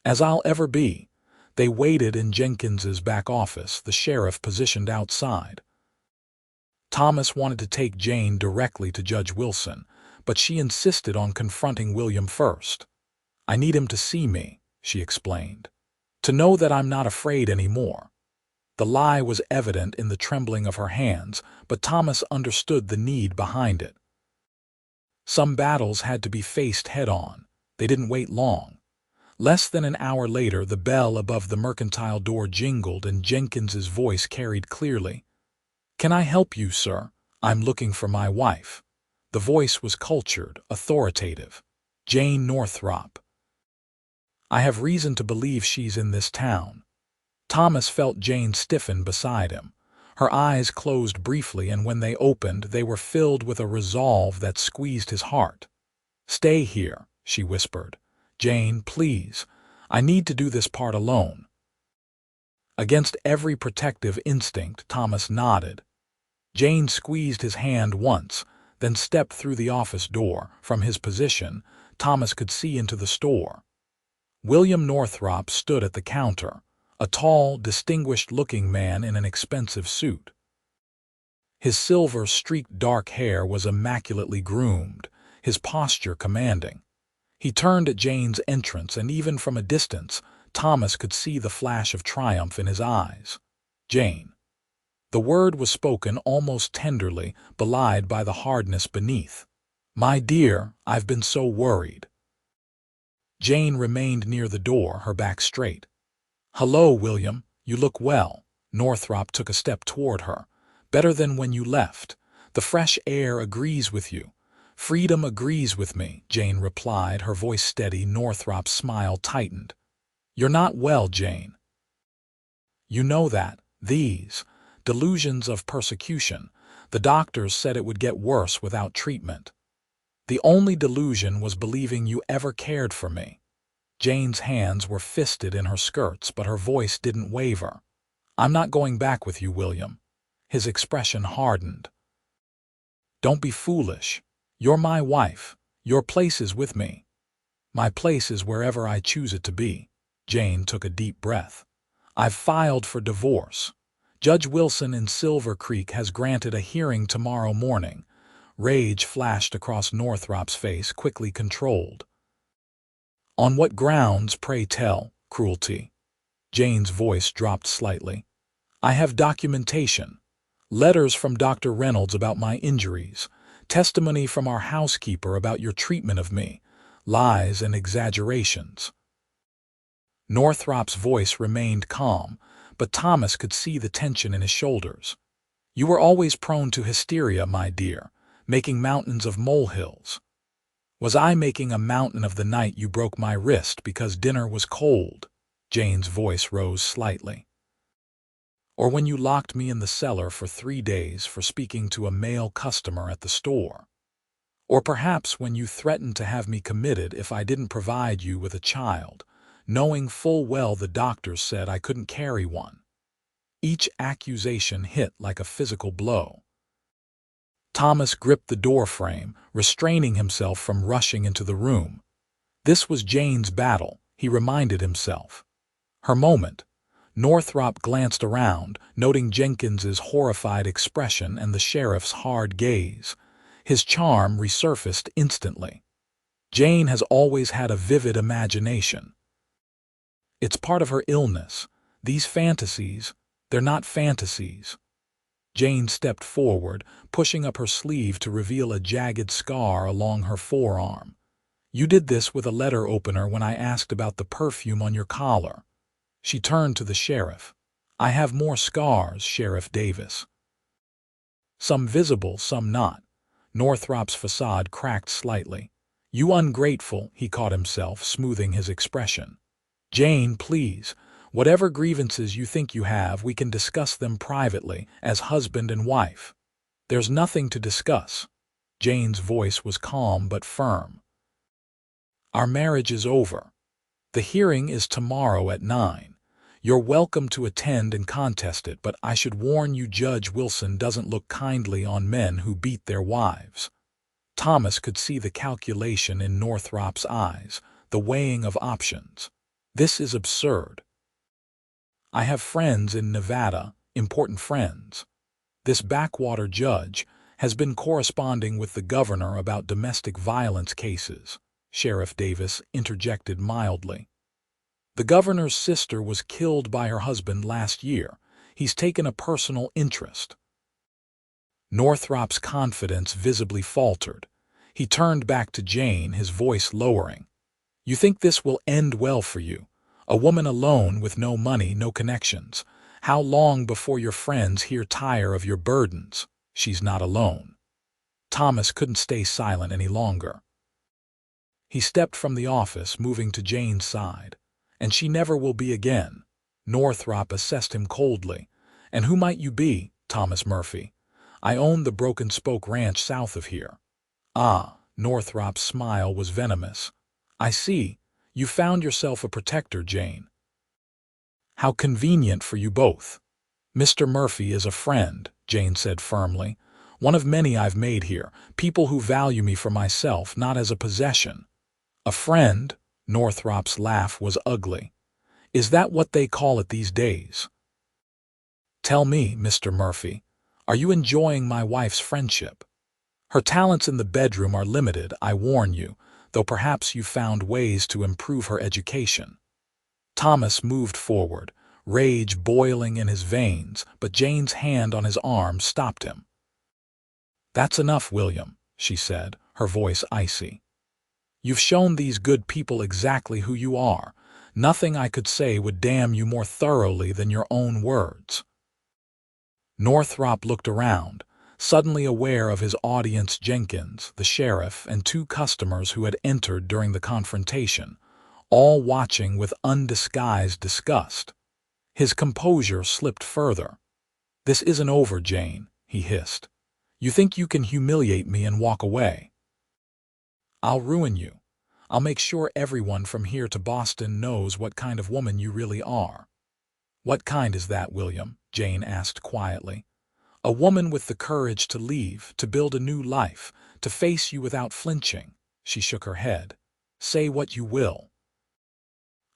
"As I'll ever be." They waited in Jenkins's back office, the sheriff positioned outside. Thomas wanted to take Jane directly to Judge Wilson, but she insisted on confronting William first. "I need him to see me," she explained, "to know that I'm not afraid anymore." The lie was evident in the trembling of her hands, but Thomas understood the need behind it. Some battles had to be faced head-on. They didn't wait long. Less than an hour later, the bell above the mercantile door jingled and Jenkins's voice carried clearly. "Can I help you, sir? I'm looking for my wife." The voice was cultured, authoritative. "Jane Northrop. I have reason to believe she's in this town." Thomas felt Jane stiffen beside him. Her eyes closed briefly, and when they opened, they were filled with a resolve that squeezed his heart. "Stay here," she whispered. "Jane, please. I need to do this part alone." Against every protective instinct, Thomas nodded. Jane squeezed his hand once, then stepped through the office door. From his position, Thomas could see into the store. William Northrop stood at the counter, a tall, distinguished-looking man in an expensive suit. His silver-streaked dark hair was immaculately groomed, his posture commanding. He turned at Jane's entrance, and even from a distance, Thomas could see the flash of triumph in his eyes. "Jane." The word was spoken almost tenderly, belied by the hardness beneath. "My dear, I've been so worried." Jane remained near the door, her back straight. "Hello, William. You look well." Northrop took a step toward her. "Better than when you left. The fresh air agrees with you." "Freedom agrees with me," Jane replied, her voice steady. Northrop's smile tightened. "You're not well, Jane. You know that. These delusions of persecution. The doctors said it would get worse without treatment. The only delusion was believing you ever cared for me." Jane's hands were fisted in her skirts, but her voice didn't waver. "I'm not going back with you, William." His expression hardened. "Don't be foolish. You're my wife. Your place is with me." "My place is wherever I choose it to be." Jane took a deep breath. "I've filed for divorce. Judge Wilson in Silver Creek has granted a hearing tomorrow morning." Rage flashed across Northrop's face, quickly controlled. "On what grounds, pray tell?" "Cruelty." Jane's voice dropped slightly. "I have documentation. Letters from Dr. Reynolds about my injuries. Testimony from our housekeeper about your treatment of me. Lies and exaggerations." Northrop's voice remained calm, but Thomas could see the tension in his shoulders. "You were always prone to hysteria, my dear, making mountains of molehills. Was I making a mountain of the night you broke my wrist because dinner was cold?" Jane's voice rose slightly. "Or when you locked me in the cellar for 3 days for speaking to a male customer at the store? Or perhaps when you threatened to have me committed if I didn't provide you with a child, knowing full well the doctors said I couldn't carry one?" Each accusation hit like a physical blow. Thomas gripped the doorframe, restraining himself from rushing into the room. This was Jane's battle, he reminded himself. Her moment. Northrop glanced around, noting Jenkins's horrified expression and the sheriff's hard gaze. His charm resurfaced instantly. Jane has always had a vivid imagination. It's part of her illness. These fantasies, They're not fantasies. Jane stepped forward, pushing up her sleeve to reveal a jagged scar along her forearm. You did this with a letter opener when I asked about the perfume on your collar. She turned to the sheriff. I have more scars, Sheriff Davis. Some visible, some not. Northrop's facade cracked slightly. You ungrateful, he caught himself, smoothing his expression. Jane, please. Whatever grievances you think you have, we can discuss them privately, as husband and wife. There's nothing to discuss. Jane's voice was calm but firm. Our marriage is over. The hearing is tomorrow at 9. You're welcome to attend and contest it, but I should warn you Judge Wilson doesn't look kindly on men who beat their wives. Thomas could see the calculation in Northrop's eyes, the weighing of options. This is absurd. I have friends in Nevada, important friends. This backwater judge has been corresponding with the governor about domestic violence cases, Sheriff Davis interjected mildly. The governor's sister was killed by her husband last year. He's taken a personal interest. Northrop's confidence visibly faltered. He turned back to Jane, his voice lowering. You think this will end well for you? A woman alone with no money, no connections. How long before your friends here tire of your burdens? She's not alone. Thomas couldn't stay silent any longer. He stepped from the office, moving to Jane's side. And she never will be again. Northrop assessed him coldly. And who might you be, Thomas Murphy? I own the Broken Spoke Ranch south of here. Ah, Northrop's smile was venomous. I see. You found yourself a protector, Jane. How convenient for you both. Mr. Murphy is a friend, Jane said firmly. One of many I've made here, people who value me for myself, not as a possession. A friend? Northrop's laugh was ugly. Is that what they call it these days? Tell me, Mr. Murphy, are you enjoying my wife's friendship? Her talents in the bedroom are limited, I warn you, though perhaps you found ways to improve her education. Thomas moved forward, rage boiling in his veins, but Jane's hand on his arm stopped him. That's enough, William, she said, her voice icy. You've shown these good people exactly who you are. Nothing I could say would damn you more thoroughly than your own words. Northrop looked around, suddenly aware of his audience: Jenkins, the sheriff, and 2 customers who had entered during the confrontation, all watching with undisguised disgust. His composure slipped further. This isn't over, Jane, he hissed. You think you can humiliate me and walk away? I'll ruin you. I'll make sure everyone from here to Boston knows what kind of woman you really are. What kind is that, William? Jane asked quietly. A woman with the courage to leave, to build a new life, to face you without flinching. She shook her head. Say what you will.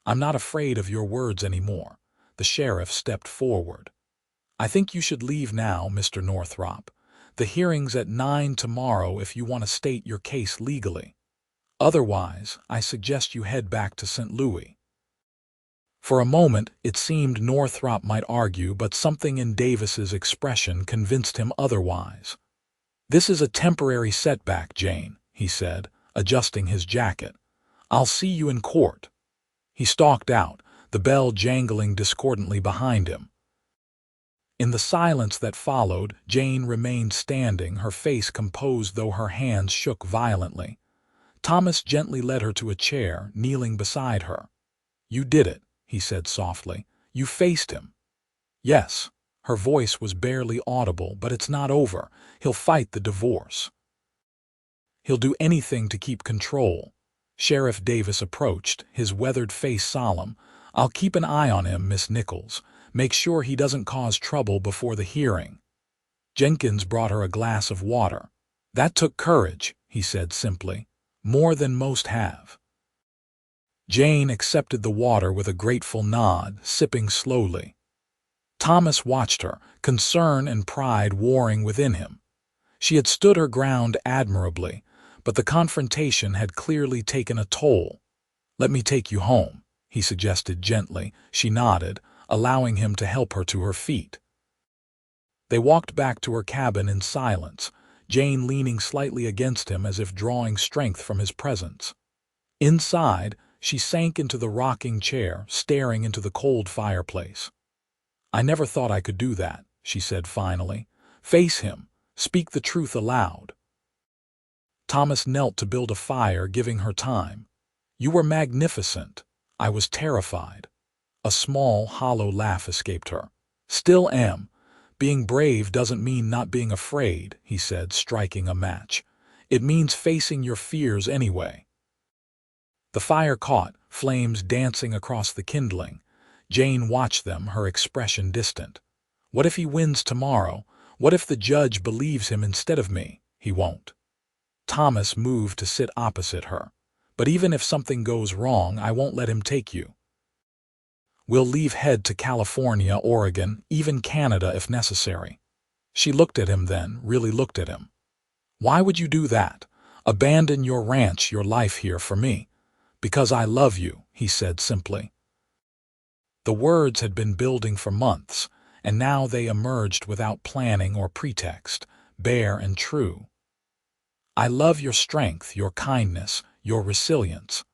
I'm not afraid of your words anymore. The sheriff stepped forward. I think you should leave now, Mr. Northrop. The hearing's at 9 tomorrow if you want to state your case legally. Otherwise, I suggest you head back to St. Louis. For a moment, it seemed Northrop might argue, but something in Davis's expression convinced him otherwise. This is a temporary setback, Jane, he said, adjusting his jacket. I'll see you in court. He stalked out, the bell jangling discordantly behind him. In the silence that followed, Jane remained standing, her face composed though her hands shook violently. Thomas gently led her to a chair, kneeling beside her. You did it, he said softly. You faced him. Yes. Her voice was barely audible, but it's not over. He'll fight the divorce. He'll do anything to keep control. Sheriff Davis approached, his weathered face solemn. I'll keep an eye on him, Miss Nichols. Make sure he doesn't cause trouble before the hearing. Jenkins brought her a glass of water. That took courage, he said simply. More than most have. Jane accepted the water with a grateful nod, sipping slowly. Thomas watched her, concern and pride warring within him. She had stood her ground admirably, but the confrontation had clearly taken a toll. Let me take you home, he suggested gently. She nodded. allowing him to help her to her feet. They walked back to her cabin in silence, Jane leaning slightly against him as if drawing strength from his presence. Inside, she sank into the rocking chair, staring into the cold fireplace. "I never thought I could do that," she said finally. "Face him. Speak the truth aloud." Thomas knelt to build a fire, giving her time. "You were magnificent. I was terrified." A small, hollow laugh escaped her. "Still am. Being brave doesn't mean not being afraid," he said, striking a match. "It means facing your fears anyway." The fire caught, flames dancing across the kindling. Jane watched them, her expression distant. "What if he wins tomorrow? What if the judge believes him instead of me?" "He won't." Thomas moved to sit opposite her. "But even if something goes wrong, I won't let him take you. We'll leave, head to California, Oregon, even Canada if necessary." She looked at him then, really looked at him. "Why would you do that? Abandon your ranch, your life here for me?" "Because I love you," he said simply. The words had been building for months, and now they emerged without planning or pretext, bare and true. "I love your strength, your kindness, your resilience.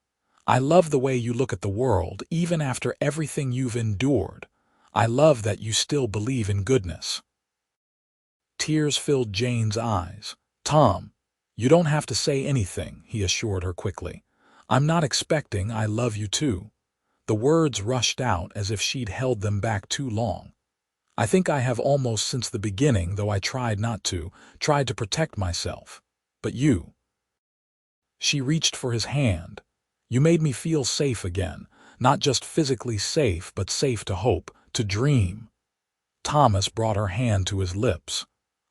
I love the way you look at the world, even after everything you've endured. I love that you still believe in goodness." Tears filled Jane's eyes. "Tom, you don't have to say anything," he assured her quickly. "I'm not expecting I love you too." The words rushed out as if she'd held them back too long. "I think I have almost since the beginning, though I tried not to, tried to protect myself. But you—" She reached for his hand. "You made me feel safe again, not just physically safe, but safe to hope, to dream." Thomas brought her hand to his lips.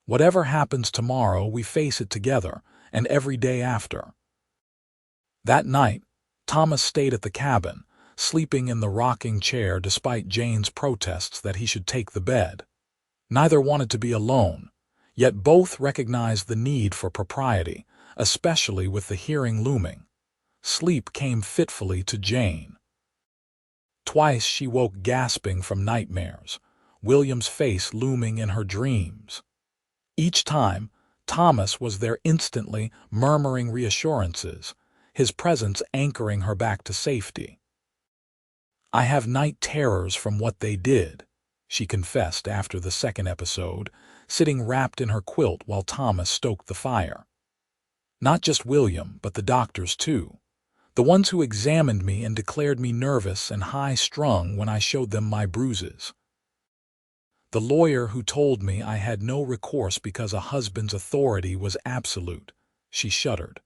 "Whatever happens tomorrow, we face it together, and every day after." That night, Thomas stayed at the cabin, sleeping in the rocking chair despite Jane's protests that he should take the bed. Neither wanted to be alone, yet both recognized the need for propriety, especially with the hearing looming. Sleep came fitfully to Jane. Twice she woke gasping from nightmares, William's face looming in her dreams. Each time, Thomas was there instantly, murmuring reassurances, his presence anchoring her back to safety. "I have night terrors from what they did," she confessed after the second episode, sitting wrapped in her quilt while Thomas stoked the fire. "Not just William, but the doctors too. The ones who examined me and declared me nervous and high-strung when I showed them my bruises. The lawyer who told me I had no recourse because a husband's authority was absolute." She shuddered.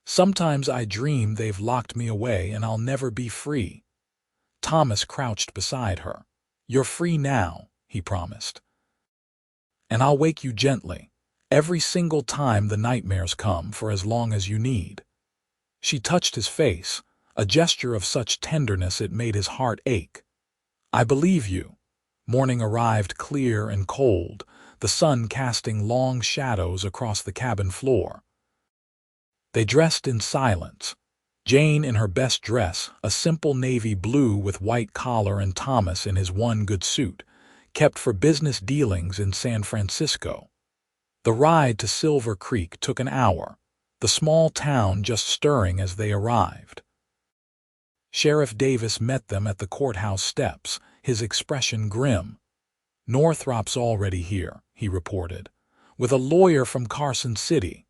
"Sometimes I dream they've locked me away and I'll never be free." Thomas crouched beside her. "You're free now," he promised. "And I'll wake you gently, every single time the nightmares come, for as long as you need." She touched his face, a gesture of such tenderness it made his heart ache. "I believe you." Morning arrived clear and cold, the sun casting long shadows across the cabin floor. They dressed in silence. Jane in her best dress, a simple navy blue with white collar, and Thomas in his one good suit, kept for business dealings in San Francisco. The ride to Silver Creek took an hour, the small town just stirring as they arrived. Sheriff Davis met them at the courthouse steps, his expression grim. "Northrop's already here," he reported, "with a lawyer from Carson City."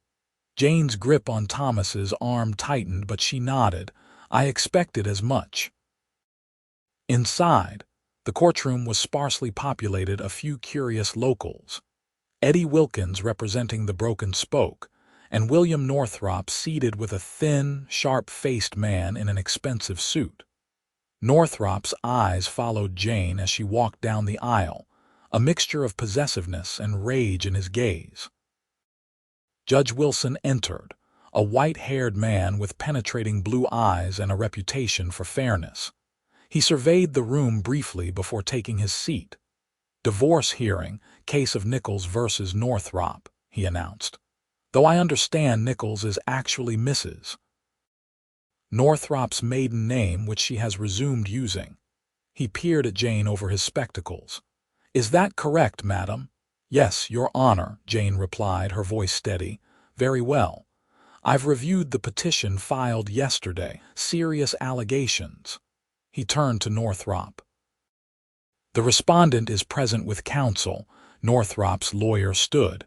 Jane's grip on Thomas's arm tightened, but she nodded. "I expected as much." Inside, the courtroom was sparsely populated, a few curious locals. Eddie Wilkins representing the broken spoke, and William Northrop seated with a thin, sharp-faced man in an expensive suit. Northrop's eyes followed Jane as she walked down the aisle, a mixture of possessiveness and rage in his gaze. Judge Wilson entered, a white-haired man with penetrating blue eyes and a reputation for fairness. He surveyed the room briefly before taking his seat. "Divorce hearing, case of Nichols versus Northrop," he announced. "Though I understand Nichols is actually Mrs. Northrop's maiden name, which she has resumed using." He peered at Jane over his spectacles. "Is that correct, madam?" "Yes, Your Honor," Jane replied, her voice steady. "Very well. I've reviewed the petition filed yesterday. Serious allegations." He turned to Northrop. "The respondent is present with counsel." Northrop's lawyer stood.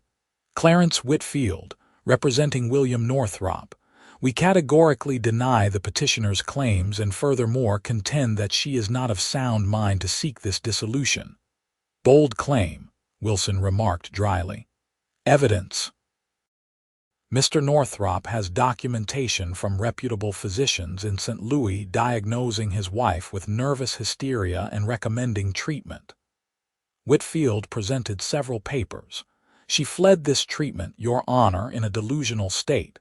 "Clarence Whitfield, representing William Northrop. We categorically deny the petitioner's claims and furthermore contend that she is not of sound mind to seek this dissolution." "Bold claim," Wilson remarked dryly. "Evidence." "Mr. Northrop has documentation from reputable physicians in St. Louis diagnosing his wife with nervous hysteria and recommending treatment." Whitfield presented several papers. "She fled this treatment, Your Honor, in a delusional state."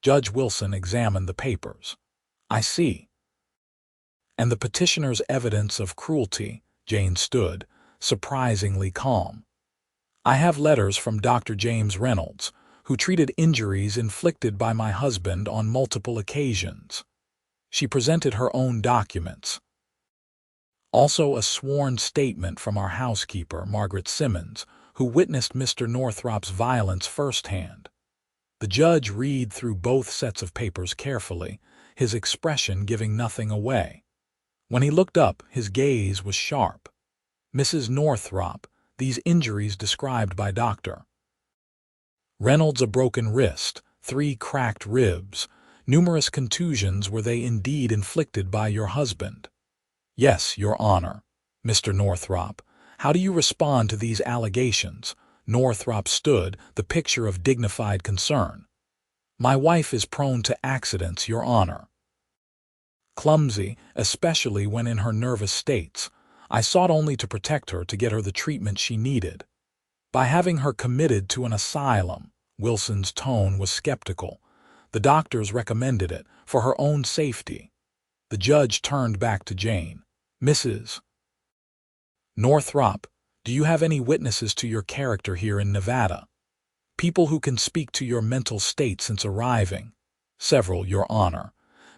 Judge Wilson examined the papers. "I see." "And the petitioner's evidence of cruelty." Jane stood, surprisingly calm. "I have letters from Dr. James Reynolds, who treated injuries inflicted by my husband on multiple occasions." She presented her own documents. "Also a sworn statement from our housekeeper, Margaret Simmons, who witnessed Mr. Northrop's violence firsthand." The judge read through both sets of papers carefully, his expression giving nothing away. When he looked up, his gaze was sharp. "Mrs. Northrop, these injuries described by Dr. Reynolds, a broken wrist, 3 cracked ribs, numerous contusions, were they indeed inflicted by your husband?" "Yes, Your Honor." "Mr. Northrop, how do you respond to these allegations?" Northrop stood, the picture of dignified concern. "My wife is prone to accidents, Your Honor. Clumsy, especially when in her nervous states. I sought only to protect her, to get her the treatment she needed. By having her committed to an asylum." Wilson's tone was skeptical. "The doctors recommended it, for her own safety." The judge turned back to Jane. "Mrs. Northrop, do you have any witnesses to your character here in Nevada? People who can speak to your mental state since arriving?" "Several, Your Honor.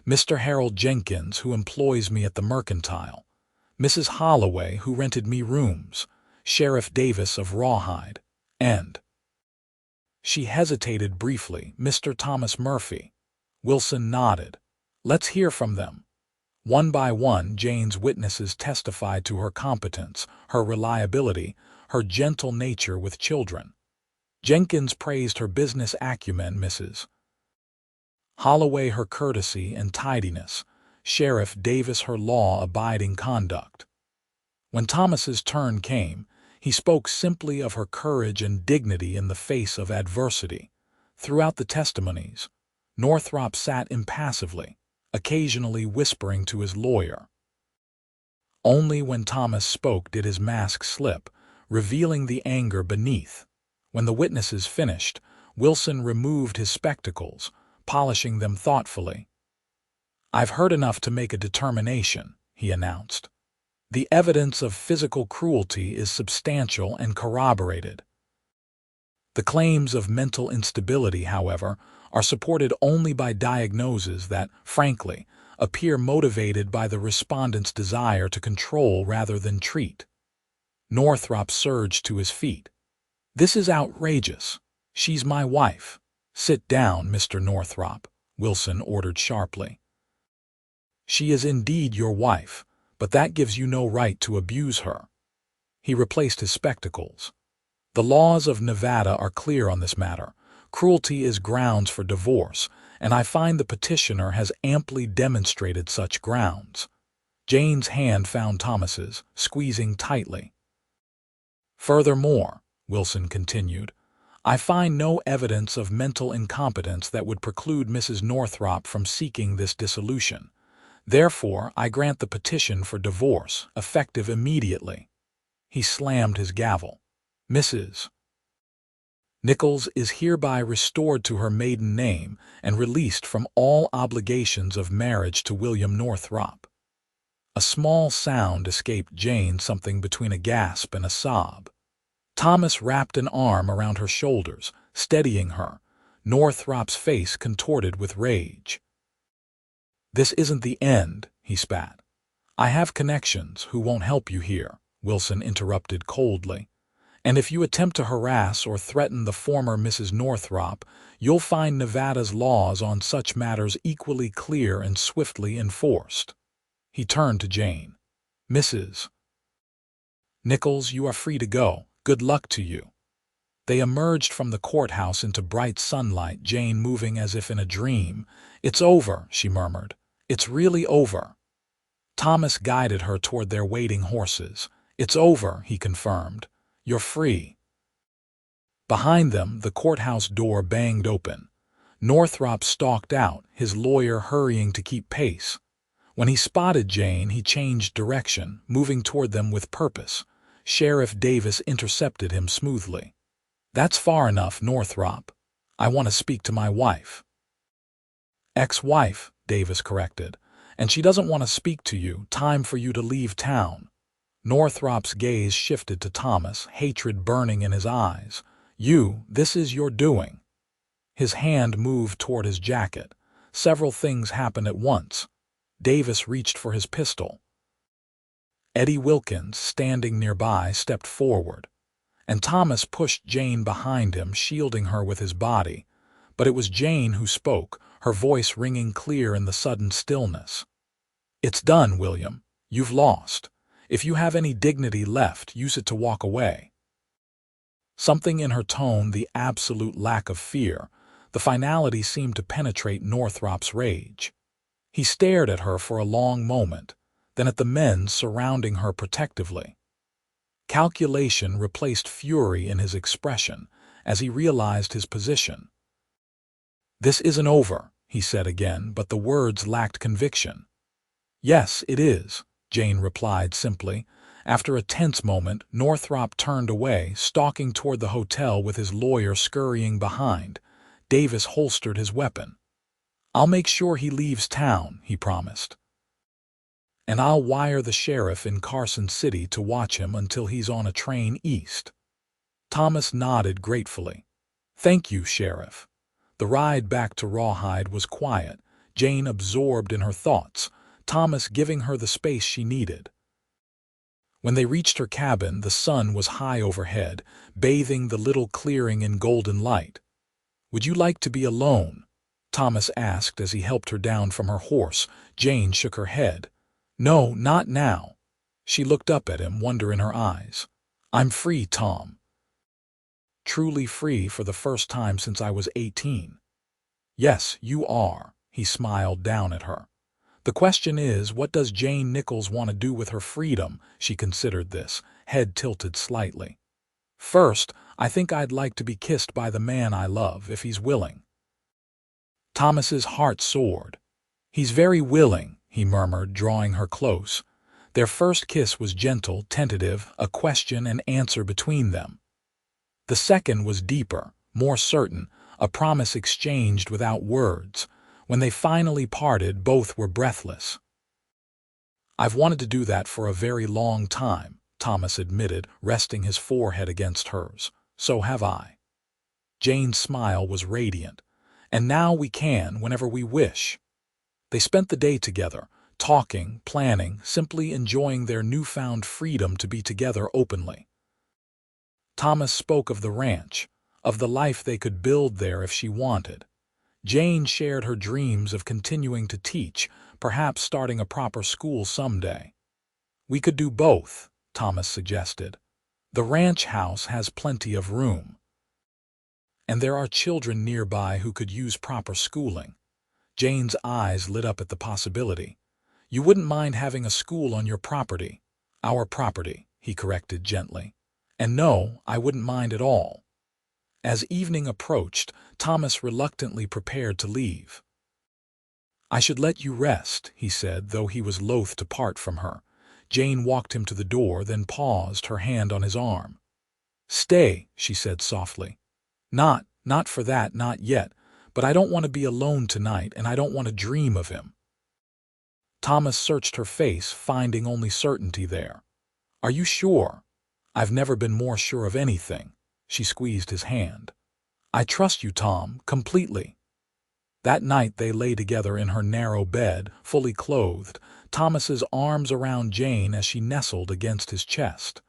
Mr. Harold Jenkins, who employs me at the Mercantile. Mrs. Holloway, who rented me rooms. Sheriff Davis of Rawhide. And—" She hesitated briefly. "Mr. Thomas Murphy." Wilson nodded. "Let's hear from them." One by one, Jane's witnesses testified to her competence, her reliability, her gentle nature with children. Jenkins praised her business acumen, Mrs. Holloway her courtesy and tidiness, Sheriff Davis her law-abiding conduct. When Thomas's turn came, he spoke simply of her courage and dignity in the face of adversity. Throughout the testimonies, Northrop sat impassively, occasionally whispering to his lawyer. Only when Thomas spoke did his mask slip, revealing the anger beneath. When the witnesses finished, Wilson removed his spectacles, polishing them thoughtfully. "I've heard enough to make a determination," he announced. "The evidence of physical cruelty is substantial and corroborated. The claims of mental instability, however, are supported only by diagnoses that, frankly, appear motivated by the respondent's desire to control rather than treat." Northrop surged to his feet. "This is outrageous. She's my wife." "Sit down, Mr. Northrop," Wilson ordered sharply. "She is indeed your wife, but that gives you no right to abuse her." He replaced his spectacles. "The laws of Nevada are clear on this matter. Cruelty is grounds for divorce, and I find the petitioner has amply demonstrated such grounds." Jane's hand found Thomas's, squeezing tightly. "Furthermore," Wilson continued, "I find no evidence of mental incompetence that would preclude Mrs. Northrop from seeking this dissolution. Therefore, I grant the petition for divorce, effective immediately." He slammed his gavel. "Mrs. Nichols is hereby restored to her maiden name and released from all obligations of marriage to William Northrop." A small sound escaped Jane, something between a gasp and a sob. Thomas wrapped an arm around her shoulders, steadying her. Northrop's face contorted with rage. "This isn't the end," he spat. I have connections who won't help you here, Wilson interrupted coldly. And if you attempt to harass or threaten the former Mrs. Northrop, you'll find Nevada's laws on such matters equally clear and swiftly enforced. He turned to Jane. Mrs. Nichols, you are free to go. Good luck to you. They emerged from the courthouse into bright sunlight, Jane moving as if in a dream. It's over, she murmured. It's really over. Thomas guided her toward their waiting horses. It's over, he confirmed. You're free. Behind them, the courthouse door banged open. Northrop stalked out, his lawyer hurrying to keep pace. When he spotted Jane, he changed direction, moving toward them with purpose. Sheriff Davis intercepted him smoothly. That's far enough, Northrop. I want to speak to my wife. Ex-wife, Davis corrected. And she doesn't want to speak to you. Time for you to leave town. Northrop's gaze shifted to Thomas, hatred burning in his eyes. This is your doing. His hand moved toward his jacket. Several things happened at once. Davis reached for his pistol. Eddie Wilkins, standing nearby, stepped forward, and Thomas pushed Jane behind him, shielding her with his body. But it was Jane who spoke, her voice ringing clear in the sudden stillness. It's done, William. You've lost. If you have any dignity left, use it to walk away. Something in her tone, the absolute lack of fear, the finality seemed to penetrate Northrop's rage. He stared at her for a long moment, then at the men surrounding her protectively. Calculation replaced fury in his expression as he realized his position. This isn't over, he said again, but the words lacked conviction. Yes, it is, Jane replied simply. After a tense moment, Northrop turned away, stalking toward the hotel with his lawyer scurrying behind. Davis holstered his weapon. I'll make sure he leaves town, he promised. And I'll wire the sheriff in Carson City to watch him until he's on a train east. Thomas nodded gratefully. Thank you, Sheriff. The ride back to Rawhide was quiet, Jane absorbed in her thoughts, Thomas giving her the space she needed. When they reached her cabin, the sun was high overhead, bathing the little clearing in golden light. Would you like to be alone? Thomas asked as he helped her down from her horse. Jane shook her head. No, not now. She looked up at him, wonder in her eyes. I'm free, Tom. Truly free for the first time since I was 18. Yes, you are, he smiled down at her. The question is, what does Jane Nichols want to do with her freedom? She considered this, head tilted slightly. First, I think I'd like to be kissed by the man I love, if he's willing. Thomas's heart soared. He's very willing, he murmured, drawing her close. Their first kiss was gentle, tentative, a question and answer between them. The second was deeper, more certain, a promise exchanged without words. When they finally parted, both were breathless. I've wanted to do that for a very long time, Thomas admitted, resting his forehead against hers. So have I. Jane's smile was radiant. And now we can, whenever we wish. They spent the day together, talking, planning, simply enjoying their newfound freedom to be together openly. Thomas spoke of the ranch, of the life they could build there if she wanted. Jane shared her dreams of continuing to teach, perhaps starting a proper school someday. We could do both, Thomas suggested. The ranch house has plenty of room. And there are children nearby who could use proper schooling. Jane's eyes lit up at the possibility. You wouldn't mind having a school on your property. Our property, he corrected gently. And no, I wouldn't mind at all. As evening approached, Thomas reluctantly prepared to leave. I should let you rest, he said, though he was loath to part from her. Jane walked him to the door, then paused, her hand on his arm. Stay, she said softly. Not for that, not yet, but I don't want to be alone tonight, and I don't want to dream of him. Thomas searched her face, finding only certainty there. Are you sure? I've never been more sure of anything. She squeezed his hand. I trust you, Tom, completely. That night they lay together in her narrow bed, fully clothed, Thomas's arms around Jane as she nestled against his chest.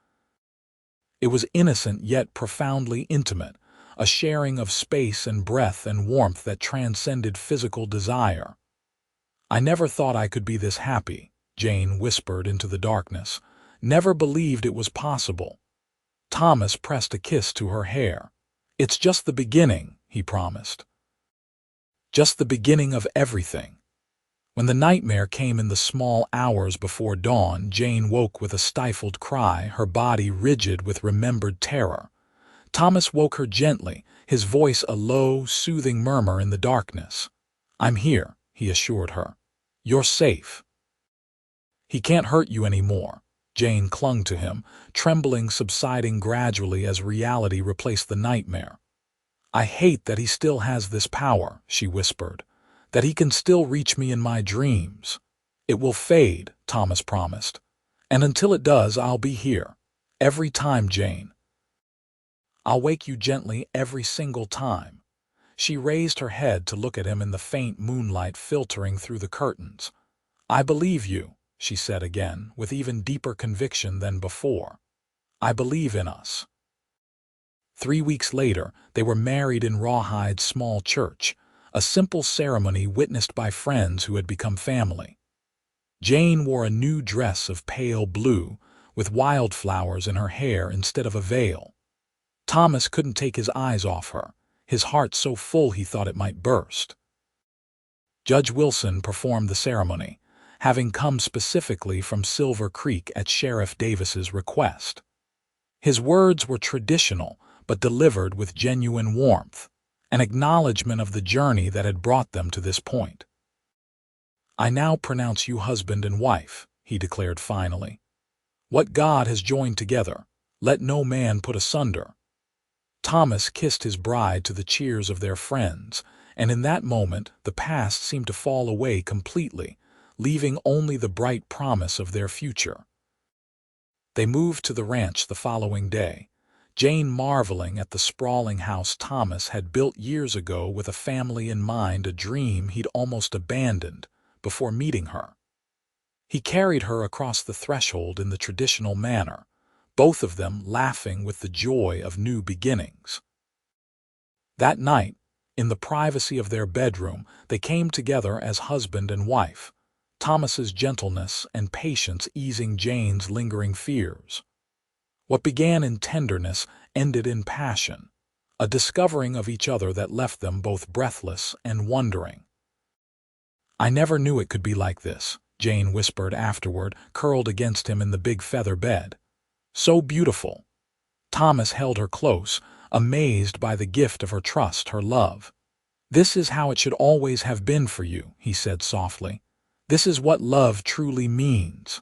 It was innocent yet profoundly intimate, a sharing of space and breath and warmth that transcended physical desire. "I never thought I could be this happy," Jane whispered into the darkness. "Never believed it was possible." Thomas pressed a kiss to her hair. "It's just the beginning," he promised. "Just the beginning of everything." When the nightmare came in the small hours before dawn, Jane woke with a stifled cry, her body rigid with remembered terror. Thomas woke her gently, his voice a low, soothing murmur in the darkness. "I'm here," he assured her. "You're safe. He can't hurt you anymore." Jane clung to him, trembling subsiding gradually as reality replaced the nightmare. "I hate that he still has this power," she whispered, "that he can still reach me in my dreams." "It will fade," Thomas promised. "And until it does, I'll be here. Every time, Jane. I'll wake you gently every single time." She raised her head to look at him in the faint moonlight filtering through the curtains. "I believe you," she said again, with even deeper conviction than before. "I believe in us." 3 weeks later, they were married in Rawhide's small church, a simple ceremony witnessed by friends who had become family. Jane wore a new dress of pale blue, with wildflowers in her hair instead of a veil. Thomas couldn't take his eyes off her, his heart so full he thought it might burst. Judge Wilson performed the ceremony, having come specifically from Silver Creek at Sheriff Davis's request. His words were traditional, but delivered with genuine warmth, an acknowledgement of the journey that had brought them to this point. "I now pronounce you husband and wife," he declared finally. "What God has joined together, let no man put asunder." Thomas kissed his bride to the cheers of their friends, and in that moment the past seemed to fall away completely, leaving only the bright promise of their future. They moved to the ranch the following day, Jane marveling at the sprawling house Thomas had built years ago with a family in mind, a dream he'd almost abandoned before meeting her. He carried her across the threshold in the traditional manner, both of them laughing with the joy of new beginnings. That night, in the privacy of their bedroom, they came together as husband and wife, Thomas's gentleness and patience easing Jane's lingering fears. What began in tenderness ended in passion, a discovering of each other that left them both breathless and wondering. "I never knew it could be like this," Jane whispered afterward, curled against him in the big feather bed. "So beautiful." Thomas held her close, amazed by the gift of her trust, her love. "This is how it should always have been for you," he said softly. "This is what love truly means."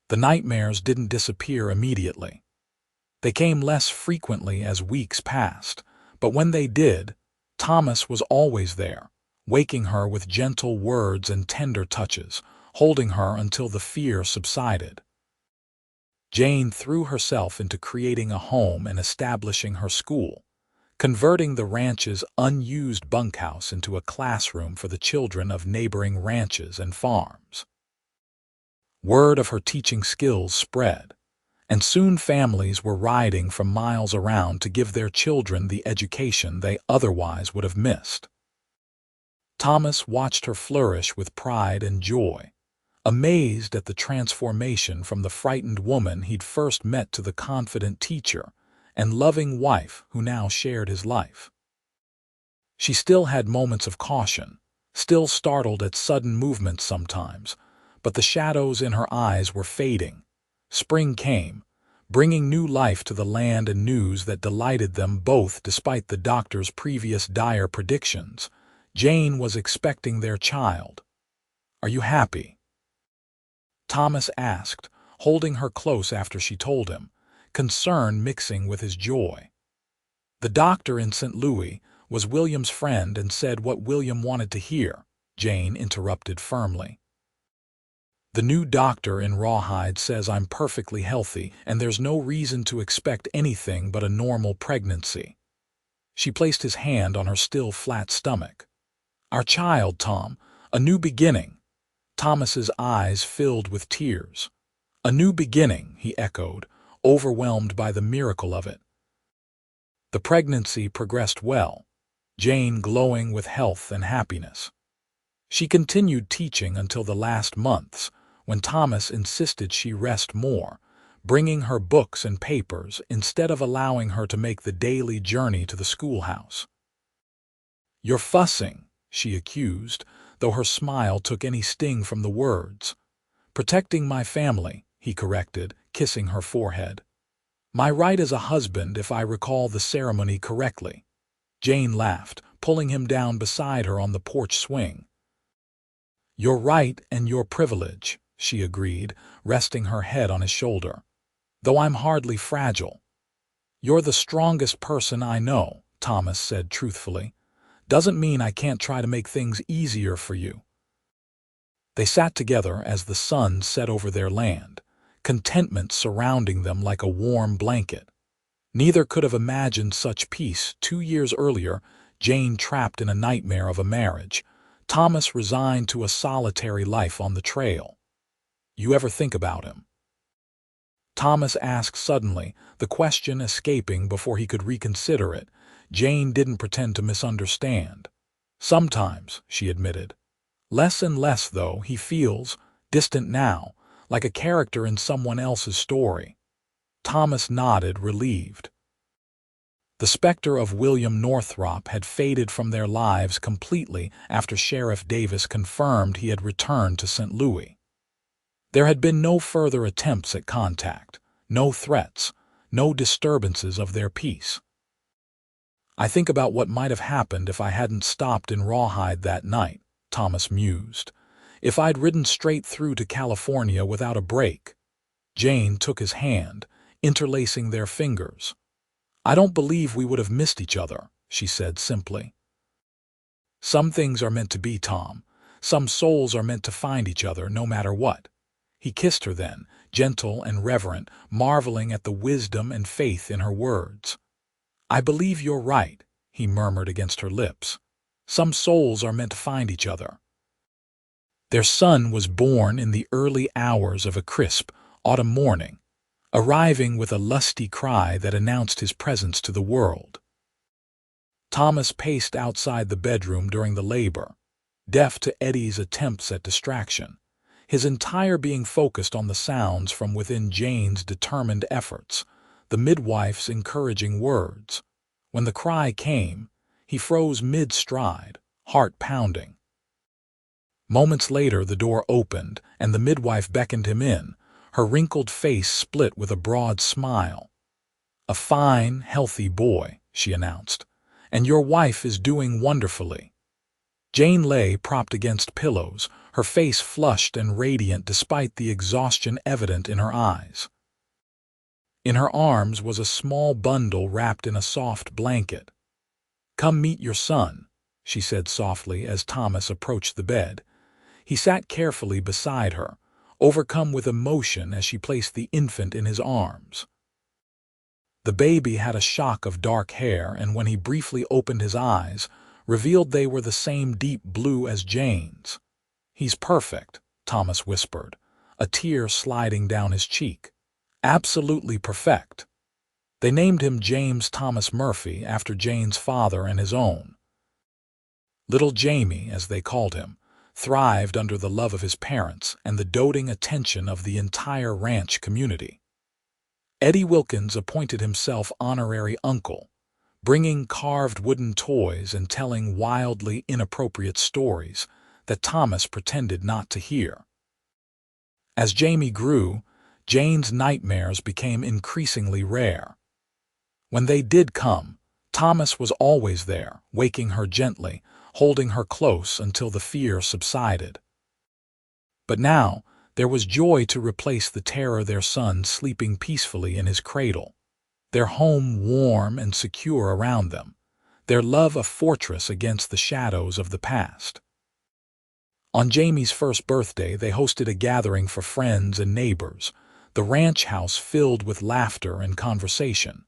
The nightmares didn't disappear immediately. They came less frequently as weeks passed, but when they did, Thomas was always there, waking her with gentle words and tender touches, holding her until the fear subsided. Jane threw herself into creating a home and establishing her school, converting the ranch's unused bunkhouse into a classroom for the children of neighboring ranches and farms. Word of her teaching skills spread, and soon families were riding from miles around to give their children the education they otherwise would have missed. Thomas watched her flourish with pride and joy, amazed at the transformation from the frightened woman he'd first met to the confident teacher and loving wife who now shared his life. She still had moments of caution, still startled at sudden movements sometimes, but the shadows in her eyes were fading. Spring came, bringing new life to the land and news that delighted them both despite the doctor's previous dire predictions. Jane was expecting their child. "Are you happy?" Thomas asked, holding her close after she told him, concern mixing with his joy. The doctor in St. Louis was William's friend and said what William wanted to hear, Jane interrupted firmly. "The new doctor in Rawhide says I'm perfectly healthy and there's no reason to expect anything but a normal pregnancy." She placed his hand on her still flat stomach. Our child, Tom. A new beginning. Thomas's eyes filled with tears. A new beginning, he echoed, overwhelmed by the miracle of it. The pregnancy progressed well, Jane glowing with health and happiness. She continued teaching until the last months, when Thomas insisted she rest more, bringing her books and papers instead of allowing her to make the daily journey to the schoolhouse. "You're fussing," she accused, though her smile took any sting from the words. "Protecting my family," he corrected, kissing her forehead. "My right as a husband, if I recall the ceremony correctly." Jane laughed, pulling him down beside her on the porch swing. "Your right and your privilege," she agreed, resting her head on his shoulder. "Though I'm hardly fragile." "You're the strongest person I know," Thomas said truthfully. "Doesn't mean I can't try to make things easier for you." They sat together as the sun set over their land, contentment surrounding them like a warm blanket. Neither could have imagined such peace 2 years earlier, Jane trapped in a nightmare of a marriage, Thomas resigned to a solitary life on the trail. "You ever think about him?" Thomas asked suddenly, the question escaping before he could reconsider it. Jane didn't pretend to misunderstand. "Sometimes," she admitted. "Less and less, though. He feels distant now, like a character in someone else's story." Thomas nodded, relieved. The specter of William Northrop had faded from their lives completely after Sheriff Davis confirmed he had returned to St. Louis. There had been no further attempts at contact, no threats, no disturbances of their peace. "I think about what might have happened if I hadn't stopped in Rawhide that night," Thomas mused. "If I'd ridden straight through to California without a break." Jane took his hand, interlacing their fingers. "I don't believe we would have missed each other," she said simply. "Some things are meant to be, Tom. Some souls are meant to find each other no matter what." He kissed her then, gentle and reverent, marveling at the wisdom and faith in her words. "I believe you're right," he murmured against her lips. "Some souls are meant to find each other." Their son was born in the early hours of a crisp autumn morning, arriving with a lusty cry that announced his presence to the world. Thomas paced outside the bedroom during the labor, deaf to Eddie's attempts at distraction, his entire being focused on the sounds from within Jane's determined efforts, the midwife's encouraging words. When the cry came, he froze mid-stride, heart pounding. Moments later the door opened and the midwife beckoned him in, her wrinkled face split with a broad smile. "A fine, healthy boy," she announced, "and your wife is doing wonderfully." Jane lay propped against pillows, her face flushed and radiant despite the exhaustion evident in her eyes. In her arms was a small bundle wrapped in a soft blanket. "Come meet your son," she said softly as Thomas approached the bed. He sat carefully beside her, overcome with emotion as she placed the infant in his arms. The baby had a shock of dark hair, and when he briefly opened his eyes, revealed they were the same deep blue as Jane's. "He's perfect," Thomas whispered, a tear sliding down his cheek. "Absolutely perfect." They named him James Thomas Murphy after Jane's father and his own. Little Jamie, as they called him, thrived under the love of his parents and the doting attention of the entire ranch community. Eddie Wilkins appointed himself honorary uncle, bringing carved wooden toys and telling wildly inappropriate stories that Thomas pretended not to hear. As Jamie grew, Jane's nightmares became increasingly rare. When they did come, Thomas was always there, waking her gently, holding her close until the fear subsided. But now there was joy to replace the terror, their son sleeping peacefully in his cradle, their home warm and secure around them, their love a fortress against the shadows of the past. On Jamie's first birthday, they hosted a gathering for friends and neighbors, the ranch house filled with laughter and conversation.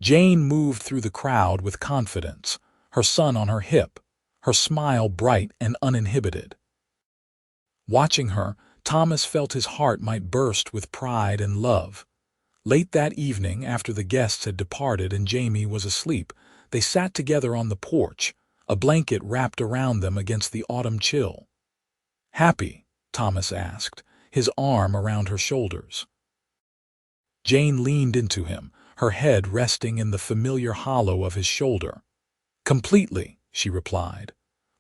Jane moved through the crowd with confidence, her son on her hip, her smile bright and uninhibited. Watching her, Thomas felt his heart might burst with pride and love. Late that evening, after the guests had departed and Jamie was asleep, they sat together on the porch, a blanket wrapped around them against the autumn chill. "Happy?" Thomas asked, his arm around her shoulders. Jane leaned into him, her head resting in the familiar hollow of his shoulder. "Completely," she replied.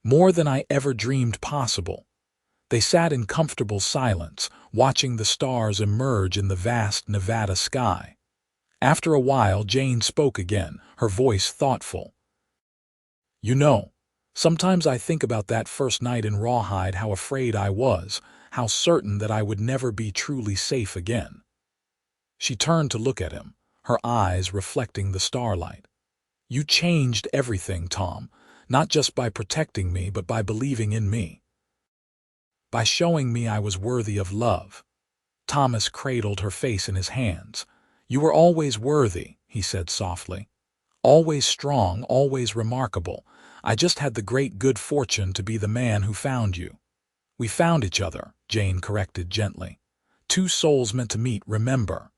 "More than I ever dreamed possible." They sat in comfortable silence, watching the stars emerge in the vast Nevada sky. After a while, Jane spoke again, her voice thoughtful. "You know, sometimes I think about that first night in Rawhide, how afraid I was, how certain that I would never be truly safe again." She turned to look at him, her eyes reflecting the starlight. "You changed everything, Tom, not just by protecting me, but by believing in me. By showing me I was worthy of love." Thomas cradled her face in his hands. "You were always worthy," he said softly. "Always strong, always remarkable. I just had the great good fortune to be the man who found you." "We found each other," Jane corrected gently. "Two souls meant to meet, remember?"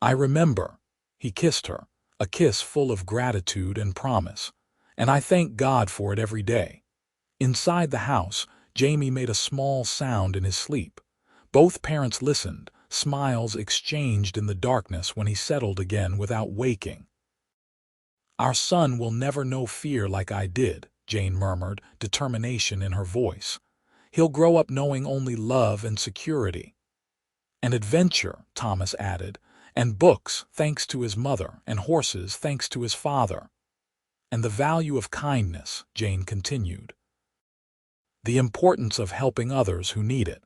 "I remember." He kissed her, a kiss full of gratitude and promise. "And I thank God for it every day." Inside the house, Jamie made a small sound in his sleep. Both parents listened, smiles exchanged in the darkness when he settled again without waking. "Our son will never know fear like I did," Jane murmured, determination in her voice. "He'll grow up knowing only love and security." "And adventure," Thomas added, "and books, thanks to his mother, and horses, thanks to his father." "And the value of kindness," Jane continued. "The importance of helping others who need it."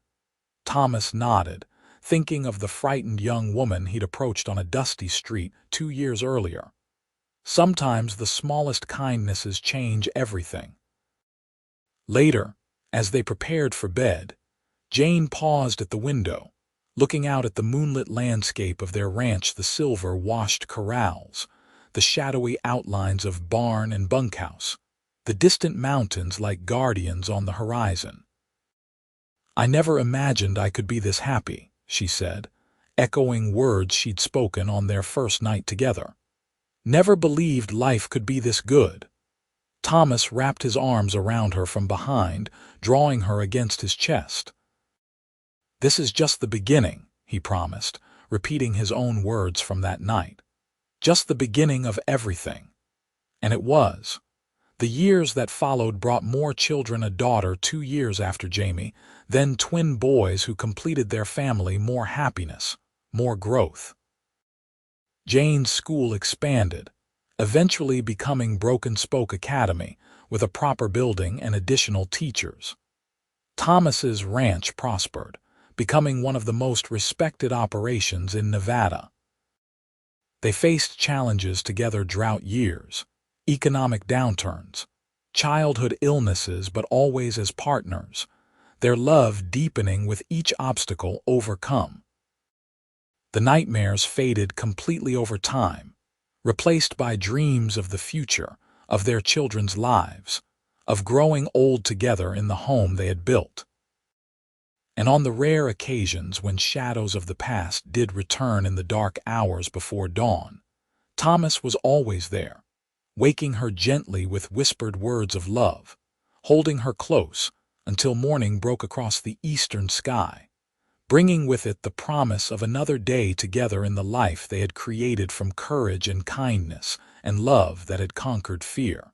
Thomas nodded, thinking of the frightened young woman he'd approached on a dusty street 2 years earlier. Sometimes the smallest kindnesses change everything. Later, as they prepared for bed, Jane paused at the window, looking out at the moonlit landscape of their ranch, the silver-washed corrals, the shadowy outlines of barn and bunkhouse, the distant mountains like guardians on the horizon. "I never imagined I could be this happy," she said, echoing words she'd spoken on their first night together. "Never believed life could be this good." Thomas wrapped his arms around her from behind, drawing her against his chest. "This is just the beginning," he promised, repeating his own words from that night. "Just the beginning of everything." And it was. The years that followed brought more children, a daughter 2 years after Jamie, then twin boys who completed their family, more happiness, more growth. Jane's school expanded, eventually becoming Broken Spoke Academy, with a proper building and additional teachers. Thomas's ranch prospered, becoming one of the most respected operations in Nevada. They faced challenges together: drought years, economic downturns, childhood illnesses, but always as partners, their love deepening with each obstacle overcome. The nightmares faded completely over time, replaced by dreams of the future, of their children's lives, of growing old together in the home they had built. And on the rare occasions when shadows of the past did return in the dark hours before dawn, Thomas was always there, waking her gently with whispered words of love, holding her close until morning broke across the eastern sky, bringing with it the promise of another day together in the life they had created from courage and kindness and love that had conquered fear.